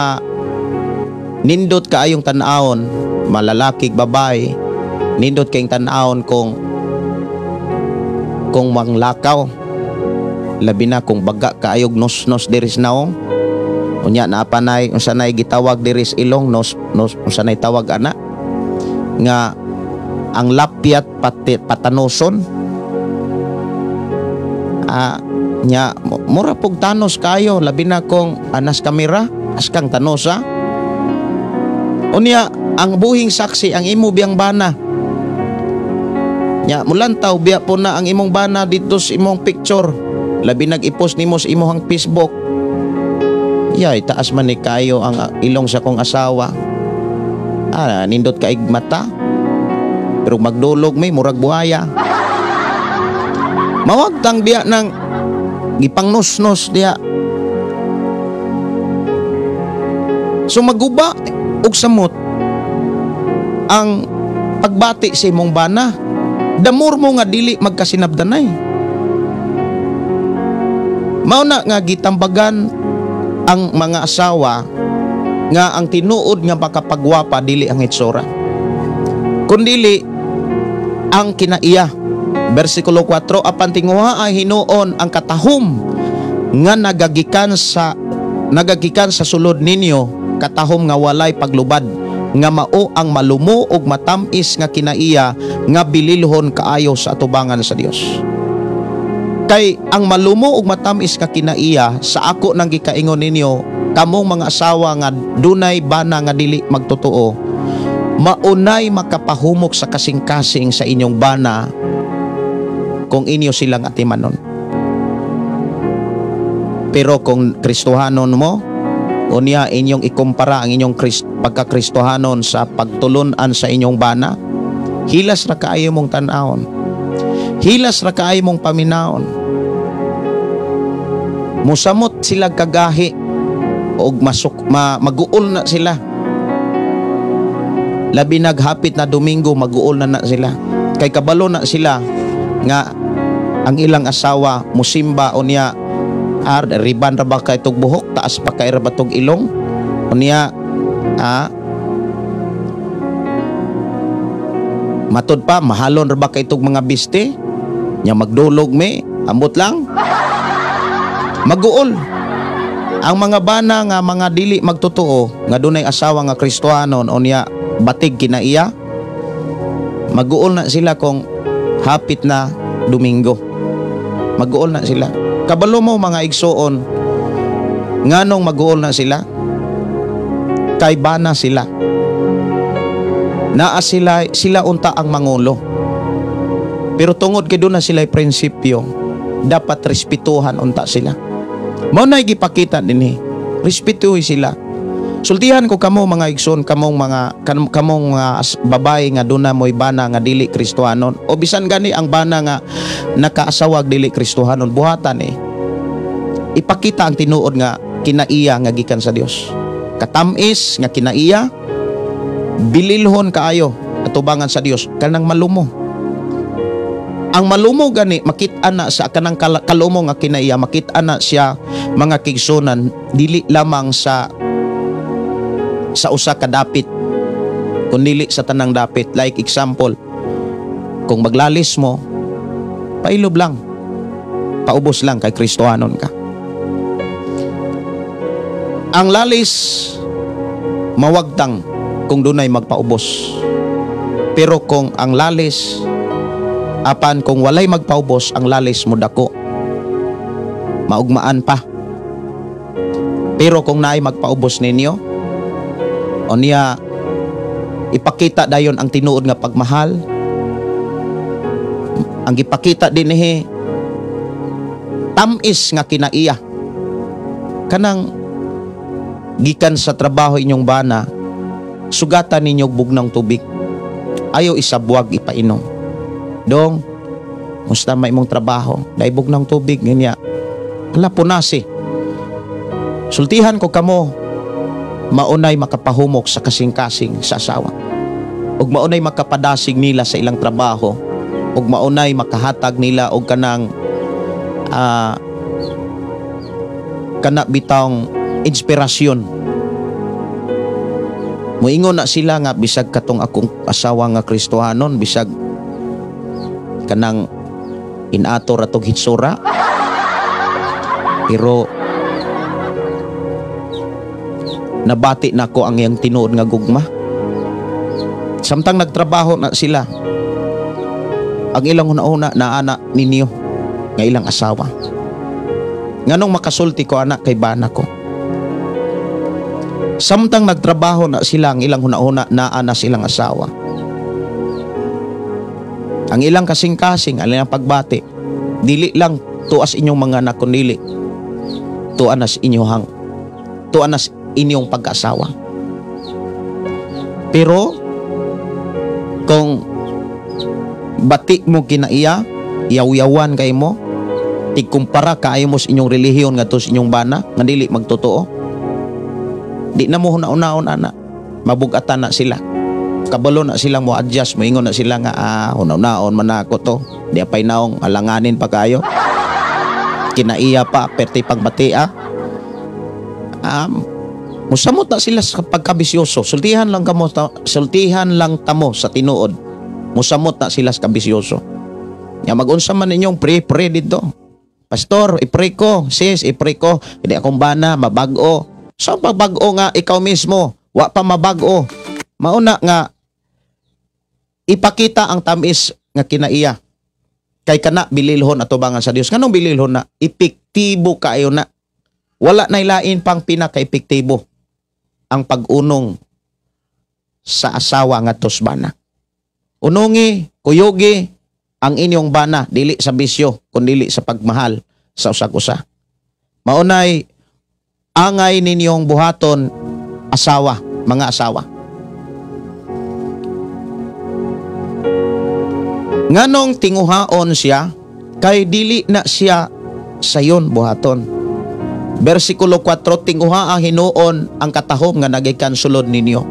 nindot kaayong tan-awon, malalaki babae, nindot kayong tan-awon kung manglakaw, labi na kung baga kaayog nos diris naong. Unya naapanay unsanay gitawag diris ilong nos unsanay tawag ana nga ang lapyat patanoson. Nya mura pug tanos kayo, labi na kung anas kamera askang tanosa. Unya ang buhing saksi ang imo biyang bana. Nya mulantaw biya po na ang imong bana dito sa imong picture, labi nag-i-post nimo sa imong Facebook. Yay, taas man ni kayo ang ilong sa kong asawa. Nindot kaig mata, pero magdulog may murag buhaya. Mawagtang diya ng gipangnos-nos diya. So maguba og samot ang pagbati sa imong bana. Damor mo nga dili magkasinabdanay. Mao na nga gitambagan ang mga asawa nga ang tinuod nga makapagwapa dili ang hitsura, kundili ang kinaiya. Versikulo 4, apan tinguha ay hinuon ang katahom nga nagagikan sa sulod ninyo, katahom nga walay paglubad, nga mao ang malumo og matamis nga kinaiya nga bililhon kaayo sa atubangan sa Dios. Kay ang malumo og matamis nga kinaiya sa ako nang gikaingon ninyo kamong mga asawa nga dunay bana nga dili magtotoo, maunay makapahumok sa kasing-kasing sa inyong bana kung inyo silang atimanon. Pero kung Kristohanon mo, unya inyong ikumpara ang inyong pagka-Kristohanon sa pagtulunan sa inyong bana, hilas ra kaayo mong tan-awon, hilas ra kaayo mong paminaon. Musamot sila kagahi og maguol na sila. Labi naghapit na Domingo, maguol na sila. Kay kabalo na sila nga ang ilang asawa musimba unya riban ra ba kay tug buhok, taas pa kay ra ba tug ilong, unya matod pa mahalon ra ba kay tug mga biste nya magdulog me ambot lang maguol. Ang mga bana nga mga dili magtotoo nga dunay asawa nga Kristohanon unya batig kinaiya, maguol na sila kung hapit na Domingo, maguol na sila. Kabalo mo mga igsoon, nganong maguol na sila? Kay bana sila. Naa sila unta ang mangulo. Pero tungod kay doon na sila'y prinsipyo, dapat respetuhan unta sila. Mao na'y gipakita dinhi, respetuhi sila. Sultihan ko kamo mga igsoon, kamong babae nga duna mo'y bana nga dili Kristohanon, o bisan gani ang bana nga nakaasawag dili Kristohanon, buhatan ipakita ang tinuod nga kinaiya nga gikan sa Dios. Katamis nga kinaiya, bililhon kaayo atubangan sa Dios kanang malumo. Ang malumo gani makit-an na sa kanang kalumo nga kinaiya, makit-an na siya mga kigsunan dili lamang sa usa ka dapit, kundi sa tanang dapit. Like example, kung maglalis mo, pailob lang, paubos lang kay Kristohanon ka. Ang lalis mawagtang kung dunay magpaubos, pero kung ang lalis kung walay magpaubos, ang lalis mo dako, maugmaan pa Pero kung naay magpaubos ninyo, o niya ipakita dayon ang tinuod nga pagmahal, ang ipakita din tamis nga kinaiya, kanang gikan sa trabaho inyong bana, sugatan ninyo bugnang tubig, ayaw isabwag ipainom. Dong, musta may imong trabaho, naibog ng tubig, niya, hala punasi. Sultihan ko kamo, maunay makapahumok sa kasing-kasing sa asawa. Ug maunay makapadasig nila sa ilang trabaho. Ug maunay makahatag nila og kanang kana bitawng inspirasyon. Moingon na sila nga bisag katong akong asawa nga Kristohanon, bisag kanang inator atong hitsura. Pero nabati na ko ang iyang tinuod nga gugma. Samtang nagtrabaho na sila, ang ilang una-una na anak ninyo nga ilang asawa. Nganong makasulti ko anak kay bana ko. Samtang nagtrabaho na sila, ang ilang una-una na anak silang asawa. Ang ilang kasing-kasing, ang ilang pagbati, dili lang tuas inyong mga anak kundi tuanas inyong pag-asawa. Pero kung bati mo kinaiya, yaw-yawan kay mo, ikumpara kaayo mo sa inyong relihiyon nga to sa inyong bana, nga dili magtotoo, di na mo hunaon-hunaon ana, mabugatan na sila, kabalo na silang mo adjust, moingon na sila nga hunaon-hunaon man ako to, di apay naong alanganin pa kayo, kinaiya pa perti pagbati musamot na sila sa pagkabisyoso. Sultihan lang tamo sa tinuod. Musamot na sila sa kabisyoso. Nga mag-unsa man ninyong pre dito. Pastor, ipre ko. Sis, ipre ko. Hindi akong bana, mabago. So pagbago nga ikaw mismo, wa pa mabago. Mauna nga ipakita ang tamis nga kinaiya. Kay kana bililhon atubangan sa Dios. Kanong bililhon na? Epektibo kayo na. Wala na ilain pang pinaka-epektibo ang pag-unong sa asawa nga tos bana. Unungi, kuyogi ang inyong bana, dili sa bisyo, kundi sa pagmahal sa usag-usa. Maunay, angay ninyong buhaton asawa, mga asawa. Nganong tinguhaon siya, kay dili na siya sayon buhaton. Versikulo 4, tinguha ang hinuon ang katahom nga nagikan sulod ninyo.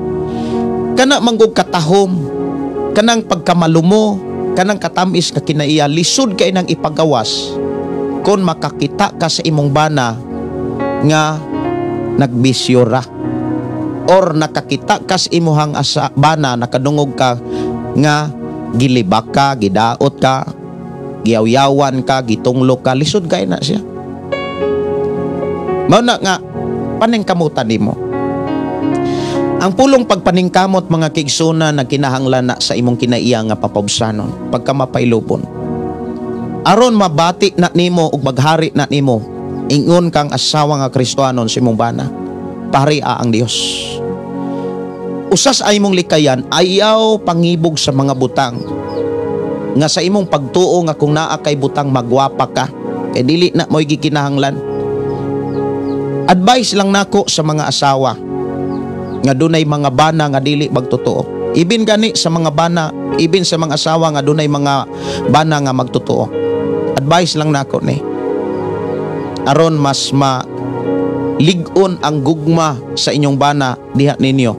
Kana manggug katahom, kanang pagkamalumo, kanang katamis ka kinaiya, lisod kay nang ipagawas kung makakita ka sa imong bana nga nagbisyora, or nakakita ka sa imuhang bana, nakadungog ka nga gilibak ka, gidaot ka, giyaw-yawan ka, gitunglok ka, lisod kay na siya. Mauna nga, paningkamutan nimo. Ang pulong pagpaningkamot mga kigsuna na kinahanglan na sa imong kinaiya nga papabsanon, pagka mapailupon. Aron mabati na nimo ug maghari na nimo, ingon kang asawa nga Kristohanon sa imong bana, paria ang Dios. Usas ay mong likayan, ayaw pangibog sa mga butang. Nga sa imong pagtuo nga kung naa kay butang magwapa ka, kay dili na mo'y gikinahanglan. Advice lang nako sa mga asawa nga dunay mga bana nga dili magtotoo. Ibin gani sa mga bana, ibin sa mga asawa nga dunay mga bana nga magtotoo. Advice lang nako ni. Aron mas lig-on ang gugma sa inyong bana diha ninyo.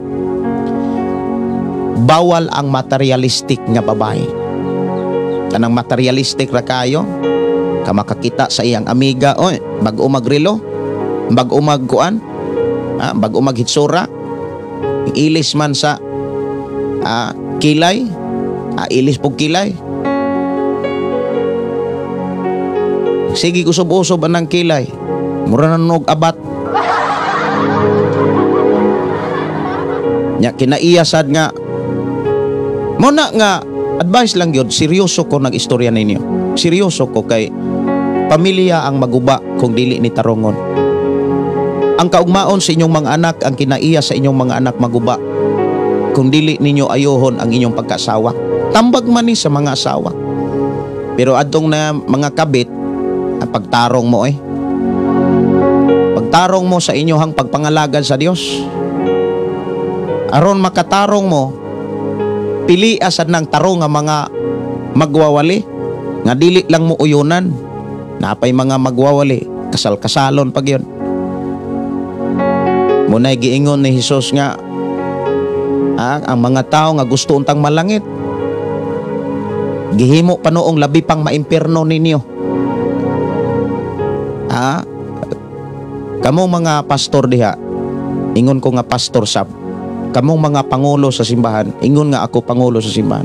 Bawal ang materialistic nga babae. Kanang materialistic ra kayo, ka makakita sa iyang amiga, oy, bag-o magrelo, bag-o magkuan, bag-o maghitsura, ilis man sa kilay, ilis pog kilay. Sige kusob-usob anang kilay, mura na nog abat. Nya kinaiyasad nga, muna nga, advice lang yun, seryoso ko nag-istorya ninyo. Seryoso ko kay pamilya ang maguba kung dili ni tarongon. Ang kaugmaon sa inyong mga anak, ang kinaiya sa inyong mga anak maguba, kung dili ninyo ayohon ang inyong pagkasawa. Tambag man ni sa mga asawa. Pero adtong na mga kabit, pagtarong mo pagtarong mo sa inyohang pagpangalagan sa Dios. Aron makatarong mo, pili asad ng tarong nga mga magwawali, nga dili lang mo uyunan, napay mga magwawali, kasal-kasalon pag yun. Muna'y giingon ni Jesus nga, ang mga tao nga gusto untang malangit, gihimo pa noong labi pang maimpierno ninyo. Kamong mga pastor diha, ingon ko nga pastor sab, kamong mga pangulo sa simbahan, ingon nga ako pangulo sa simbahan.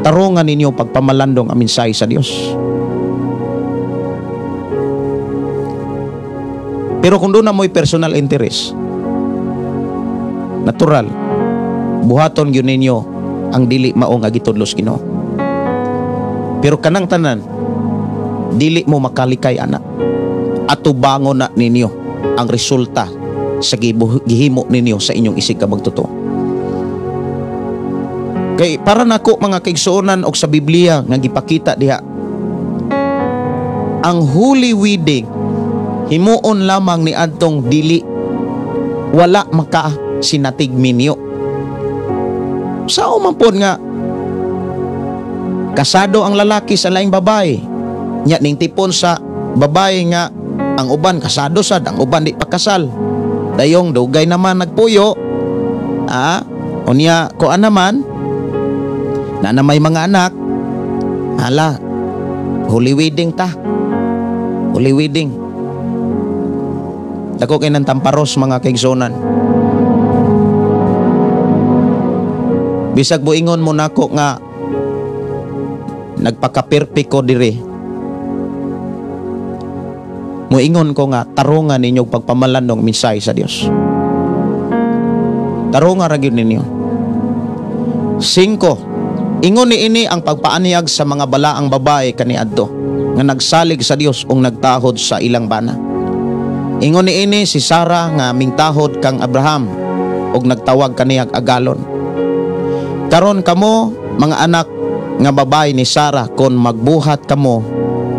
Tarungan ninyo pagpamalandong ang mensahe sa Dios. Pero kung doon na mo'y personal interest, natural, buhaton yun ninyo ang dili maong agitudlos Ginoo. Pero kanang tanan, dili mo makalikay anak. Atubangon na ninyo ang resulta sa gihimo ninyo sa inyong isig ka magtotoo. Kay para nako mga kaigsuonan og sa Biblia nga gipakita diha, ang holy wedding himuon lamang ni adtong dili wala maka sinatigminyo. Sao man pod nga kasado ang lalaki sa laing babae, nya ning tipon sa babae nga ang uban kasado sad, ang uban di pa kasal. Dayong dugay naman nagpuyo. Unya ko naman na may mga anak. Hala, holy wedding ta. Holy wedding. Dako kay nang tamparos mga kaigsonan. Bisag buingon mo nako nga nagpaka-perfect ko dire. Muingon ko nga tarungan ninyo pagpamalandong mensahe sa Dios. Tarungan ra gyud ninyo. 5. Ingon niini ang pagpaaniyag sa mga balaang babae kaniadto nga nagsalig sa Dios ug nagtahod sa ilang bana. Ingon niini si Sarah nga mingtahod kang Abraham ug nagtawag kaniyag agalon. Karon kamo mga anak nga babae ni Sarah kon magbuhat kamo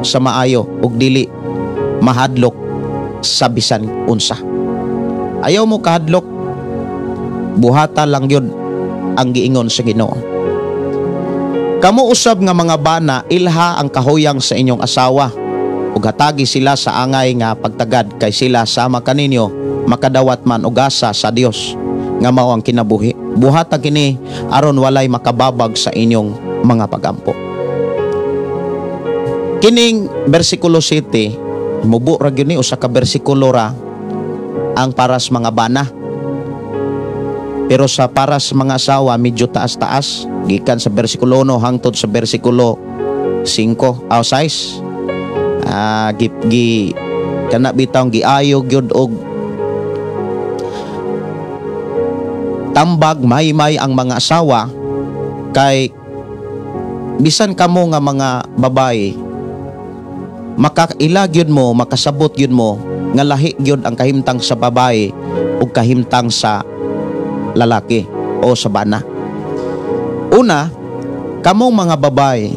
sa maayo ug dili mahadlok sa bisan unsa. Ayaw mo kahadlok, buhata lang yun ang giingon sa Ginoo. Kamu usab nga mga bana, ilha ang kahuyang sa inyong asawa ug hatagi sila sa angay nga pagtagad kay sila sama kaninyo makadawat man og asa sa Dios nga mao ang kinabuhi. Buhata kini aron walay makababag sa inyong mga pagampo. Kining bersikulo 7 mubo ra gyud ni usa ka bersikulo ra ang para sa mga bana. Pero sa para sa mga asawa medyo taas-taas gikan sa bersikulo 1 hangtod sa bersikulo 5 aw 6. Kana bitaw giayo gyud og tambag may ang mga asawa kay bisan kamo nga mga babae makaila gyud mo, makasabot gyud mo nga lahi gyud ang kahimtang sa babae ug kahimtang sa lalaki o sa bana. Una, kamong mga babae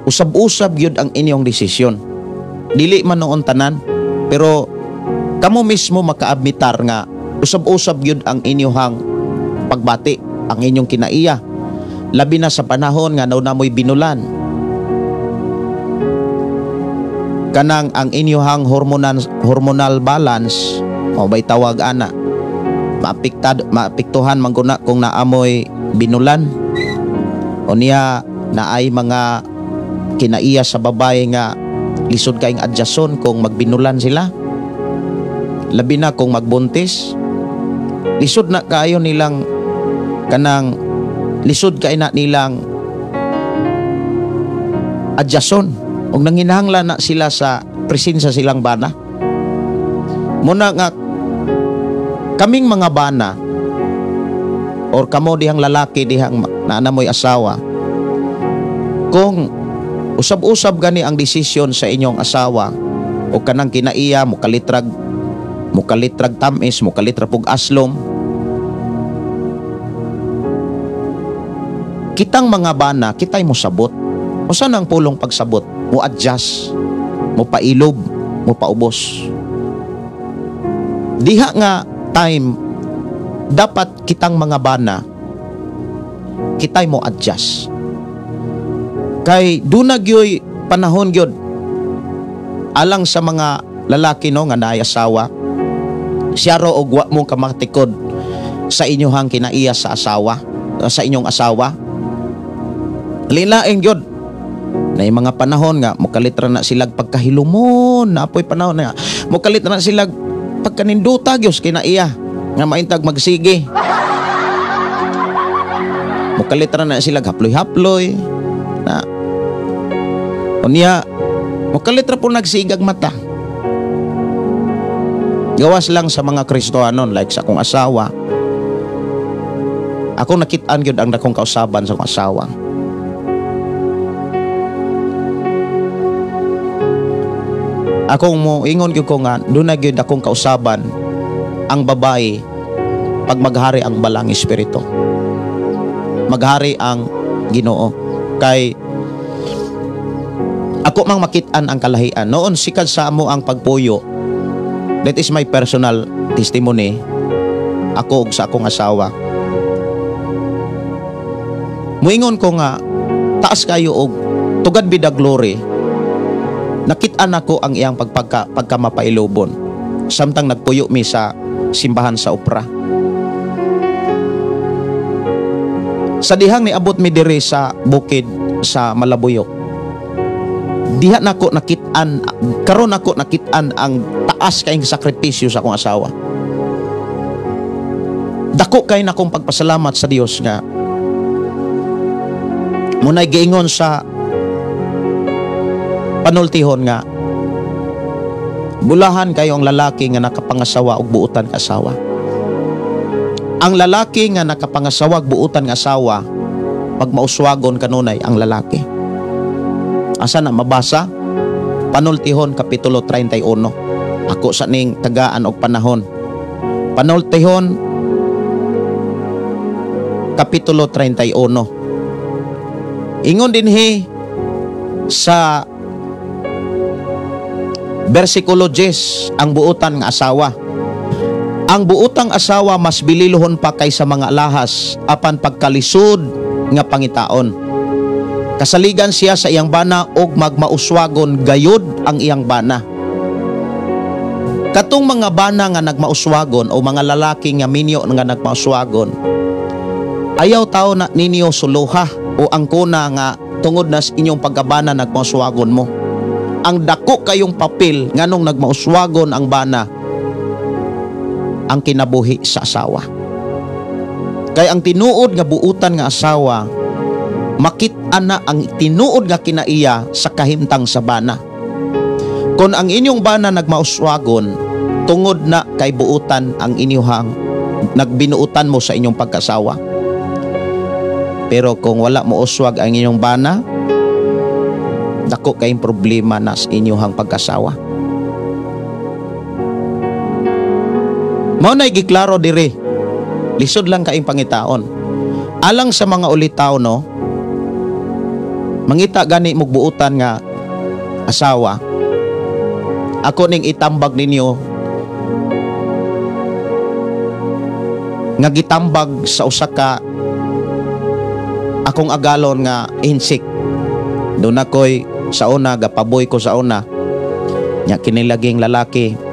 usab-usab gyud ang inyong desisyon. Dili man noon tanan, pero kamo mismo makaadmitar nga usab-usab gyud ang inyong pagbati, ang inyong kinaiya. Labi na sa panahon nga namoy binulan. Kanang ang inyong hormonal balance o bay tawag ana maapektuhan man kung naamoy binulan o niya na ay mga kinaiya sa babae nga lisod kaing adjason kung magbinulan sila, labi na kung magbuntis, lisod na kayo nilang kanang lisod kay na nilang adjason ug nanginahanglan na sila sa presensya silang bana. Muna nga kaming mga bana or kamo dihang lalaki dihang naanamoy asawa, kung usab-usab gani ang desisyon sa inyong asawa o kanang kinaiya mo kalitrag tamis, mo kalitrag pug aslom. Kitang mga bana, kitay mo sabot. O saan ang pulong pagsabot? Mo adjust, mo pailob, mo paubos. Diha nga time, dapat kitang mga bana, kitay mo adjust. Kay dunag yoy panahon gyud alang sa mga lalaki no nga naay asawa, siya ro og wa mo kamatikod sa inyohang kinaiya sa asawa, sa inyong asawa. Lilaing gyud na mga panahon nga mokalitra na silag pagkahilumon, napoy panahon na mokalitra na silag pagkaninduta gyud kinaiya nga maintag magsige. Mokalitra na silag haploy-haploy na unya mokalitra po nagsigag mata. Gawas lang sa mga Kristohanon like sa akong asawa. Ako nakit-an gyud ang dakong kausaban sa akong asawa. Akong mo ingon gyud ko nga dunay gyud akong kausaban ang babae pag maghari ang balang espiritu. Maghari ang Ginoo. Kay ako mang makit-an ang kalahian. Noon sikad sa amo ang pagpuyo. That is my personal testimony. Ako ug sa akong asawa. Muingon ko nga taas kayo og tugad bida glory. Nakit-an ako ang iyang pagkamapailobon. Samtang nagpuyo mi sa simbahan sa opera. Sa dihang niabot mi diri sa bukid sa Malabuyok, diha nako nakit-an, karon nako nakit-an ang taas kayong sakripisyo sa akong asawa. Dako kay na akong pagpasalamat sa Dios nga munay giingon sa panultihon nga bulahan kayo ang lalaki nga nakapangasawa og buutan nga asawa. Ang lalaki nga nakapangasawa og buutan nga asawa, pag mauswagon kanunay ang lalaki. Asa na mabasa? Panultihon kapitulo 31. Ako sa ning tagaan og panahon. Panultihon kapitulo 31. Ingon dinhi sa versikulo 10 ang buutan nga asawa. Ang buutang asawa mas bililohon pa kaysa mga alahas apan pagkalisod nga pangitaon. Kasaligan siya sa iyang bana og magmauswagon gayud ang iyang bana. Katong mga bana nga nagmauswagon o mga lalaki nga minyo nga nagmauswagon, ayaw tao na ninyo suluha o angkona nga tungod na sa inyong pagkabana nagmauswagon mo. Ang dako kayong papel nganong nagmauswagon ang bana ang kinabuhi sa asawa. Kay ang tinuod nga buutan nga asawa, makit-an na ang tinuod nga kinaiya sa kahimtang sa bana. Kung ang inyong bana nagmauswagon, tungod na kay buutan ang inyong nagbinuutan mo sa inyong pagkasawa. Pero kung wala mo uswag ang inyong bana, dako kayong problema na sa inyong pagkasawa. Mao nay giklaro diri. Lisod lang kaing pangitaon. Alang sa mga ulitaw no, mangita gani mugbuutan nga asawa. Ako ning itambag ninyo nga gitambag sa usa ka akong agalon nga insik. Doon ako'y sa una gapaboy ko sa una. Nya kinilaging lalaki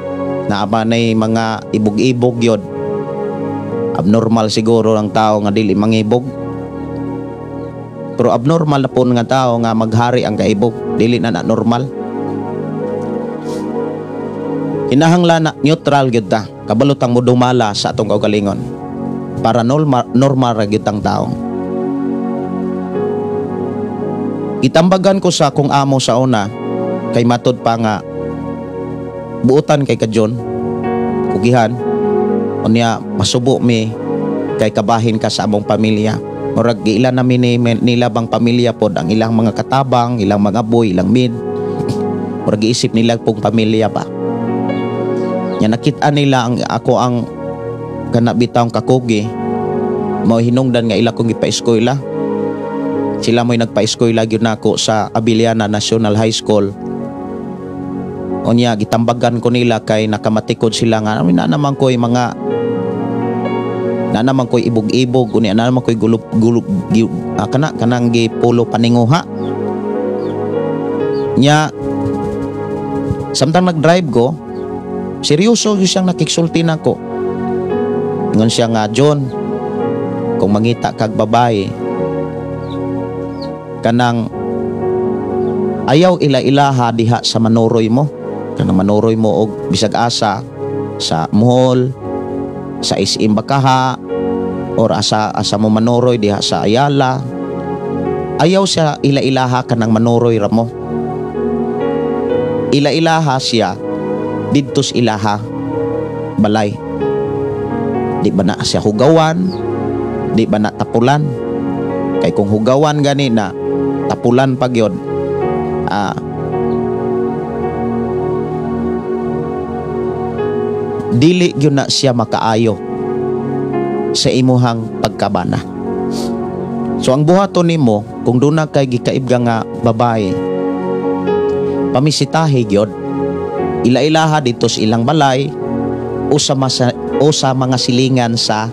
na abanay mga ibog-ibog yod. Abnormal siguro ang tao nga dili mangibog. Pero abnormal na po nga tao nga maghari ang kaibog. Dili na normal. Kinahanglan na neutral gyud ta. Kabalutang mo dumala sa atong kaugalingon. Para normal ra gyud ang tao. Itambagan ko sa akong amo sa una kay matod pa nga buutan kay kadyon kugihan unya masubo mi kay kabahin ka sa among pamilya Murag ilan na nila bang pamilya pod ang ilang mga katabang, ilang mga boy, ilang mid. Murag iisip nila pong pamilya ba. Nya nakita nila ako ang kanabitang kakugi. Mao hinungdan nga ila kong ipa-eskwela. Sila mo'y nagpa-eskwela gyud nako sa Abiliana National High School. Unya gitambagan ko nila kay nakamatikod sila nga na naman ko'y mga na naman ko'y ibog-ibog unya na naman ko'y gulup kanang gipulo paninguha. Nya samtang nag-drive ko, seryoso gyud siyang nakiksulti nako. Ngon siya nga, John, kung mangita kag babae kanang ayaw ila-ilaha diha sa manuroy mo, kanang manuroy mo og bisag asa sa mall, sa SM Bakaha, or asa mo manuroy diha sa Ayala, ayaw siya ila-ilaha kanang manuroy ra mo. Ila-ilaha siya didto sa ilaha balay. Di ba na siya hugawan, di ba na tapulan? Kay kung hugawan gani na tapulan pag yun, dili yun na siya makaayo sa imuhang pagkabana. So ang buhaton nimo kung doon na kay gikaibga nga babae, pamisitahe gyud, ila-ilaha dito sa ilang balay o sa mga silingan sa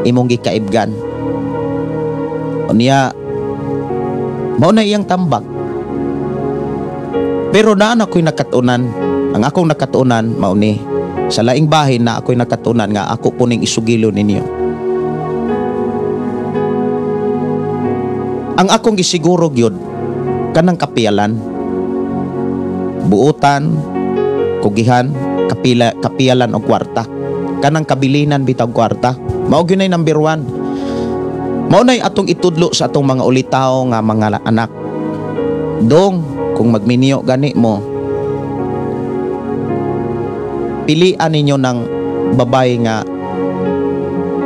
imong gikaibgan. Unya mao na iyang tambag. Pero naan ako'y nakatunan, ang akong nakatunan mao ni sa laing bahin na ako'y nakatunan nga ako puning isugilo ninyo. Ang akong gisiguro gyud kanang kapiyalan, buutan, kugihan, kapiyalan og kwarta, kanang kabilinan bitaw kwarta. Mao gyud nay number 1. Mao nay atong itudlo sa atong mga ulitaw nga mga anak. Dong kung magminyo gani mo, pilian ninyo ng babae nga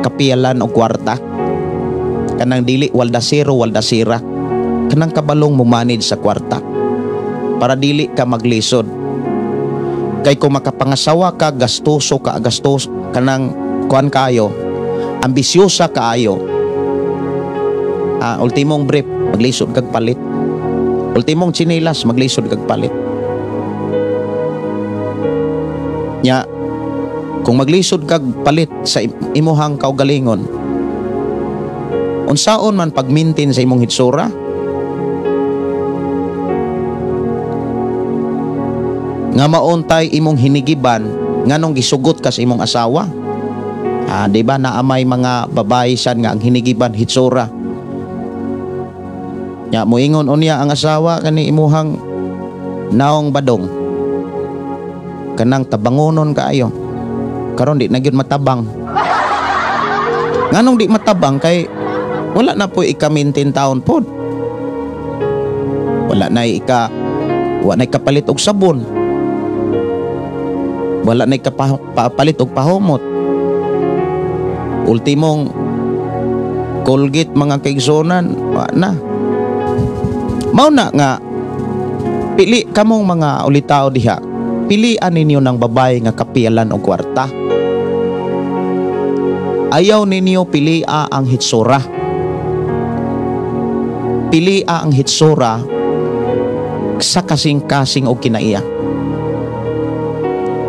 kapiyalan o kwarta, kanang dili waldasiro waldasira, kanang kabalong mo manage sa kwarta para dili ka maglisod. Kay kung makapangasawa ka, gastoso ka, kanang kuan kayo, ambisyosa kaayo, ultimong brief maglisod kag palit, ultimong chinilas maglisod kag palit. Nya kung maglisod kag palit sa imuhang kaugalingon, unsaon man pagmintin sa imong hitsura, nga mauntay imong hinigiban nganong gisugot ka sa imong asawa. Di ba naamay mga babae sad nga ang hinigiban hitsura. Nya moingon unya ang asawa kani imuhang naong badong, kanang tabangonon kaayo, karon di na gyud matabang. Nganong di matabang kay wala na po ika-maintain taon pod, wala na ikapalit og sabon, wala na ikapalit og pahumot, ultimong Colgate mga kaigsonan wala na. Mao na nga pili kamong mga ulitaw diha, pilian ninyo ng babae nga kapiyalan o kwarta. Ayaw ninyo pilia ang hitsura. Pilia ang hitsura sa kasing-kasing o kinaiya.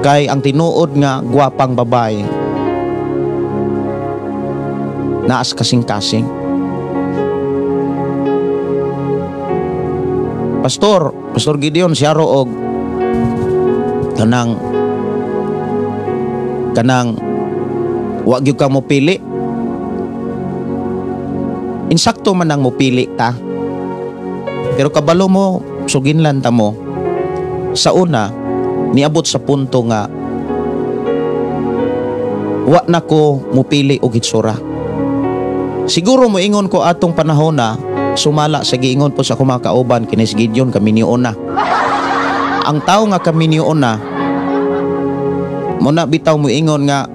Kay ang tinuod nga gwapang babae naas kasing-kasing. Pastor Gideon siya roog kanang wa gyud ka mo pili. Insakto man ang mo pili ta, pero kabalo mo suginlan ta mo sa una niabot sa punto nga wa na ko mo pili og hitsura. Siguro mo ingon ko atong panahon na sumala sa giingon po sa kumakauban kinis Gideon kami niyon na. Ang tao nga kami niyon na muna bitaw mo ingon nga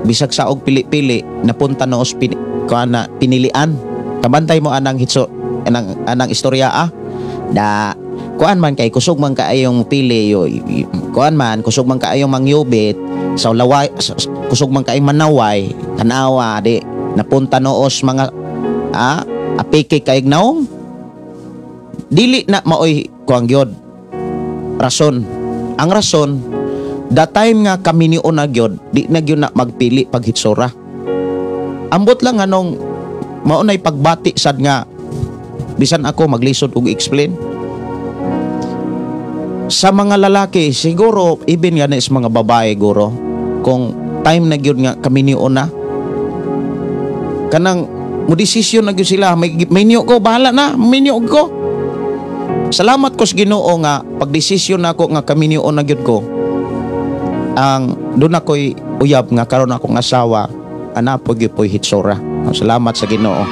bisag sa og pili-pili napunta na pinilian. Kabantay mo anang hitso, anang istorya da kuan man kay kusog man kaayong pili kuan man kusog man kaayong mangyubit sa laway, kusog man kaayong manaway tanawa di napunta noos mga apiki kay naong dili na maoy kuang gyud rason. Ang rason the time nga kami ni una gyud di na gyud na magpili pag hitsura. Ambot lang anong maunay pagbati sad nga bisan ako maglisod og explain sa mga lalaki siguro even nga is mga babae guro kung time na gyud nga kami ni una kanang mo desisyon na gyud sila may niyo ko bahala na minyo ko. Salamat ko sa Ginoo nga pagdesisyon nako nga kami ni una gyud ko ang doon ako'y uyab nga karon akong asawa anapo gyud po'y hitsura. Salamat sa Ginoo.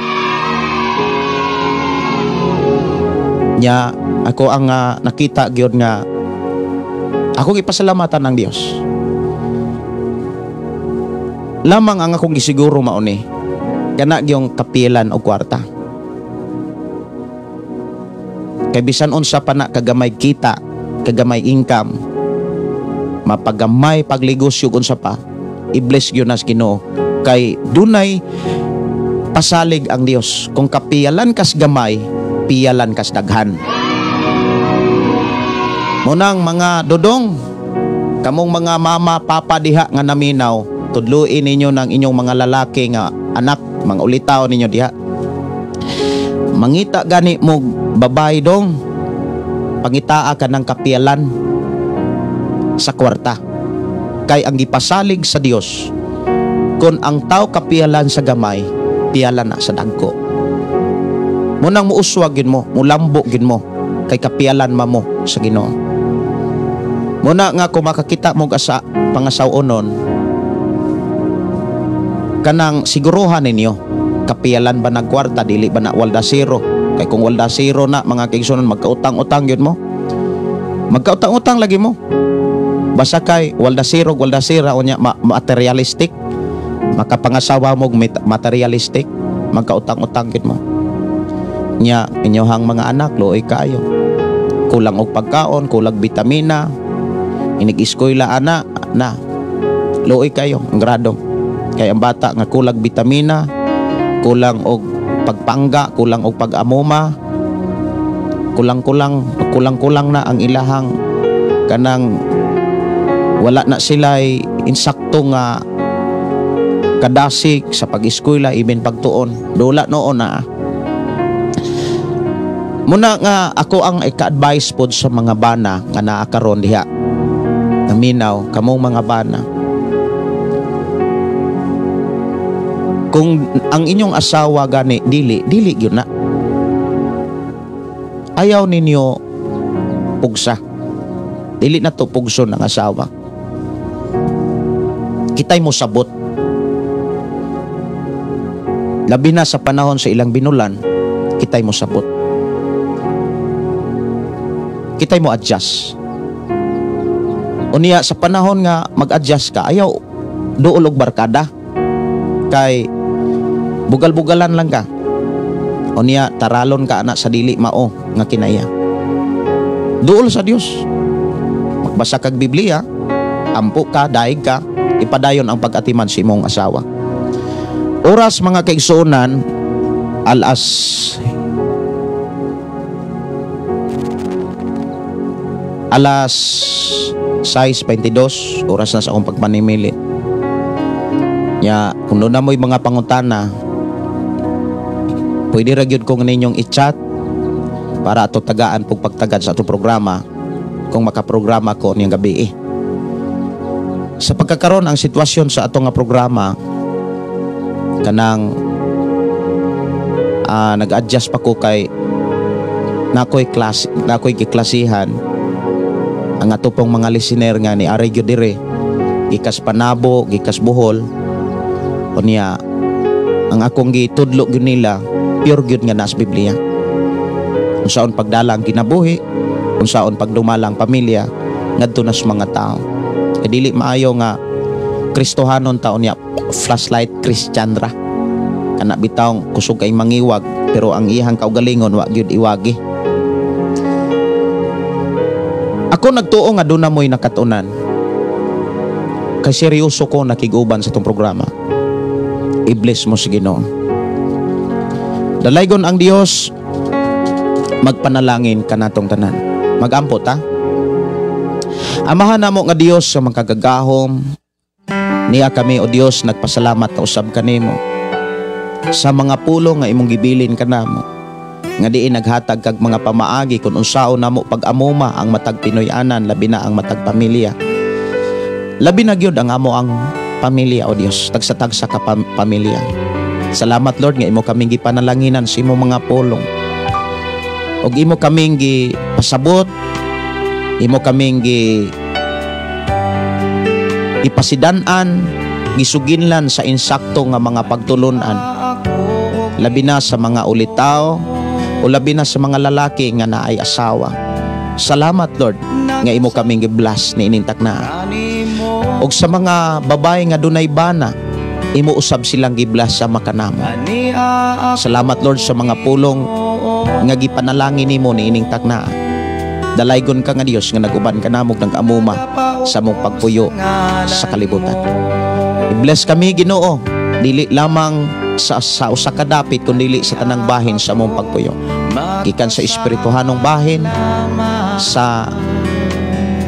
Nya ako ang nakita gyud nga akong ipasalamatan ng Dios. Lamang ang akong gisiguro mauni kana gyung kapilan o kwarta. Kay bisan unsa pa na kagamay kita, kagamay income, mapagamay pagligosyo unsa pa, i-bless gyud nas Ginoo. Kay dunay pasalig ang Dios. Kung kapiyalan kas gamay, piyalan kas daghan. Munang mga dodong, kamong mga mama, papa diha nga naminaw, tudluin ninyo ng inyong mga lalaki nga anak, mga ulitaw ninyo diha. Mangita gani mo babae dong, pangitaa ka ng kapiyalan sa kwarta. Kay ang gipasalig sa Dios, kung ang tao kapiyalan sa gamay, piyalan na sa dagko. Munang muuswag gid mo, mulambo gid mo, kay kapiyalan mo sa Ginoo. Muna nga kung makakita mo sa pangasawunon, kanang siguruhan ninyo, kapiyalan ba nagkwarta, dili ba na walda zero? Kay kung walda zero na, mga kaigsunan, magkautang-utang yun mo. Magkautang-utang lagi mo. Basta kay walda zero, o niya, materialistic. Makapangasawa mo, materialistic. Magkautang-utang yun mo. Nya, inyohang mga anak, looy kayo. Kulang og pagkaon, kulang bitamina, inig-iskoyla ana na luoy kayo ang grado kay ang bata nga kulang bitamina, kulang og pagpangga, kulang og pag-amuma, kulang na ang ilahang kanang wala na sila'y insakto nga kadasik sa pag-iskoyla even pagtuon dula noon na. Muna nga ako ang ika-advise pod sa mga bana nga naa karon diha naminaw kamong mga bana, kung ang inyong asawa gani dili yun na ayaw ninyo pugsa, dili na to pugso ng asawa, kitay mo sabot labi na sa panahon sa ilang binulan, kitay mo sabot, kitay mo adjust. Unya sa panahon nga mag-adjust ka, ayaw duol og barkada. Kay bugal-bugalan lang ka. Unya taralon ka na sa dili mao nga kinaya. Duol sa Dios. Magbasa kag Biblia, ampo ka, daig ka, ipadayon ang pag-atiman sa imong asawa. Oras mga kaigsuonan, alas 6:22 oras na sa akong pagpanimili. Ya, kung doon na mo'y mga pangutana, pwede ra gyud ko ninyong i-chat para ato tagaan pug pagtagad sa ato programa kung makaprograma ko niyang gabi. Sa pagkakaroon ang sitwasyon sa ato nga programa kanang nag-adjust pa ko kay nakoy giklasihan ang ato pong mga listener nga ni Aray gyud dire gikas Panabo, gikas Bohol, unya ang akong gitudlo gyud nila pure gyud nga nas Biblia. Unsaon pagdalang kinabuhi, unsaon pagdumalang pamilya ngadto na sa mga tao. E dili maayo nga Kristohanon taon niya flashlight Christian ra. Kana bitaw kusog kay mangiwag pero ang iyang kaugalingon wa gyud iwagi. Ako nagtuo nga doon na mo'y nakatunan. Kay seryoso ko nakiguban sa itong programa. I-bless mo sa Ginoo. Dalaygon ang Dios, magpanalangin ka natong tanan. Mag-ampot ha. Amahan na mo nga Dios sa magkagagahom. Niya kami o Dios nagpasalamat na usab kanimo sa mga pulong nga imong gibilin kanamo. Nga diin naghatag kag mga pamaagi kung unsaon namo pag-amuma ang matag Pinoy-anan, labi na ang matag pamilya. Labi na gyud ang amo ang pamilya o Dios, tagsa-tagsa ka pamilya. Salamat Lord nga imo kaming gipanalanginan sa imo mga pulong. Og imo kaming gipasabot, imo kaming ipasidan-an, gisuginlan sa insakto nga mga pagtulunan. Labi na sa mga ulitaw, o labi na sa mga lalaki nga naay asawa. Salamat Lord nga imo kaming gi-bless ni ining takna. Og sa mga babae nga dunay bana, imo usab silang gi-bless sa makanamo. Salamat Lord sa mga pulong nga gipanalangin nimo ni ining takna. Dalaygon ka nga Dios nga naguban ka namog nag-amuma sa mong pagpuyo sa kalibutan. I-bless kami Ginoo, dili lamang sa usa ka dapit kundi sa tanang bahin sa mong pagpuyo. Gikan sa espirituhanong bahin, sa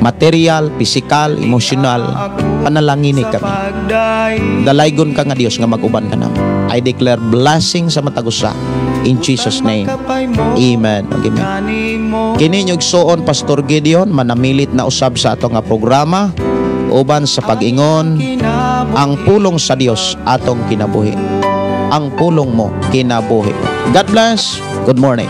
material, physical, emotional, panalangin kami. Dalaygon ka nga Dios nga mag-uban ka namo. I declare blessing sa matagusa in Jesus name. Amen. Amen. Kini nyug suon Pastor Gideon manamilit na usab sa ato nga programa uban sa pag-ingon ang pulong sa Dios atong kinabuhi. Ang pulong mo kinabuhi. God bless. Good morning.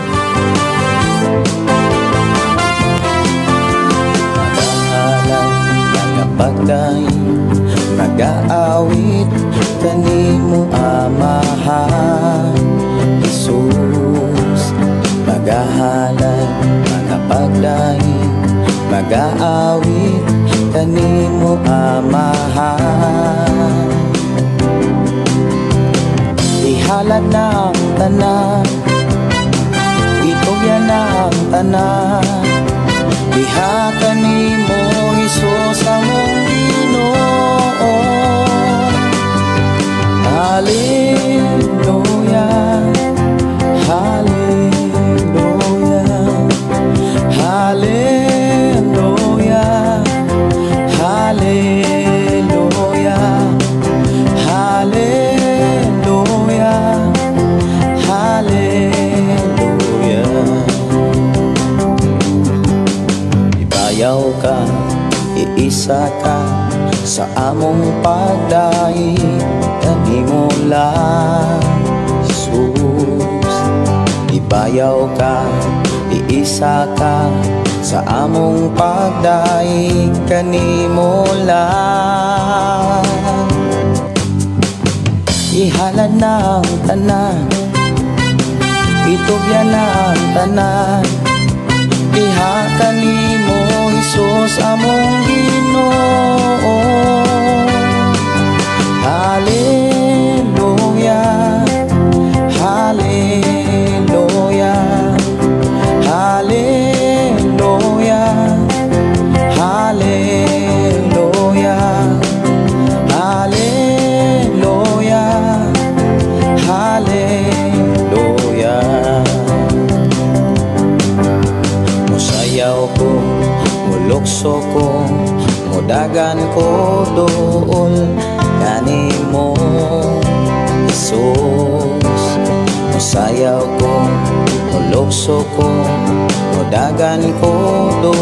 Pagday nag-aawit kanimo Amahan Jesus, magahalan mga pagday mag-aawit kanimo Amahan. Ihalad na ang tanan, itugyan na ang tanan, diha kanimo Jesus among Ginoo. Hallelujah, hallelujah, hallelujah, hallelujah, hallelujah, hallelujah. Ibayaw ka, iisa ka sa among pagdaig kanimo lang Jesus. Ibayaw ka, iisa ka sa among pagdaig kanimo lang. Ihalad na ang tanan, itugyan na ang tanan, diha kanimo Jesus among Ginoo. Hallelujah, hallelujah, hallelujah, hallelujah, hallelujah, hallelujah. Musayaw ko, mulukso ko, mudagan ko doon kanimo Jesus. Musayaw ko, mulukso ko, mudagan ko doon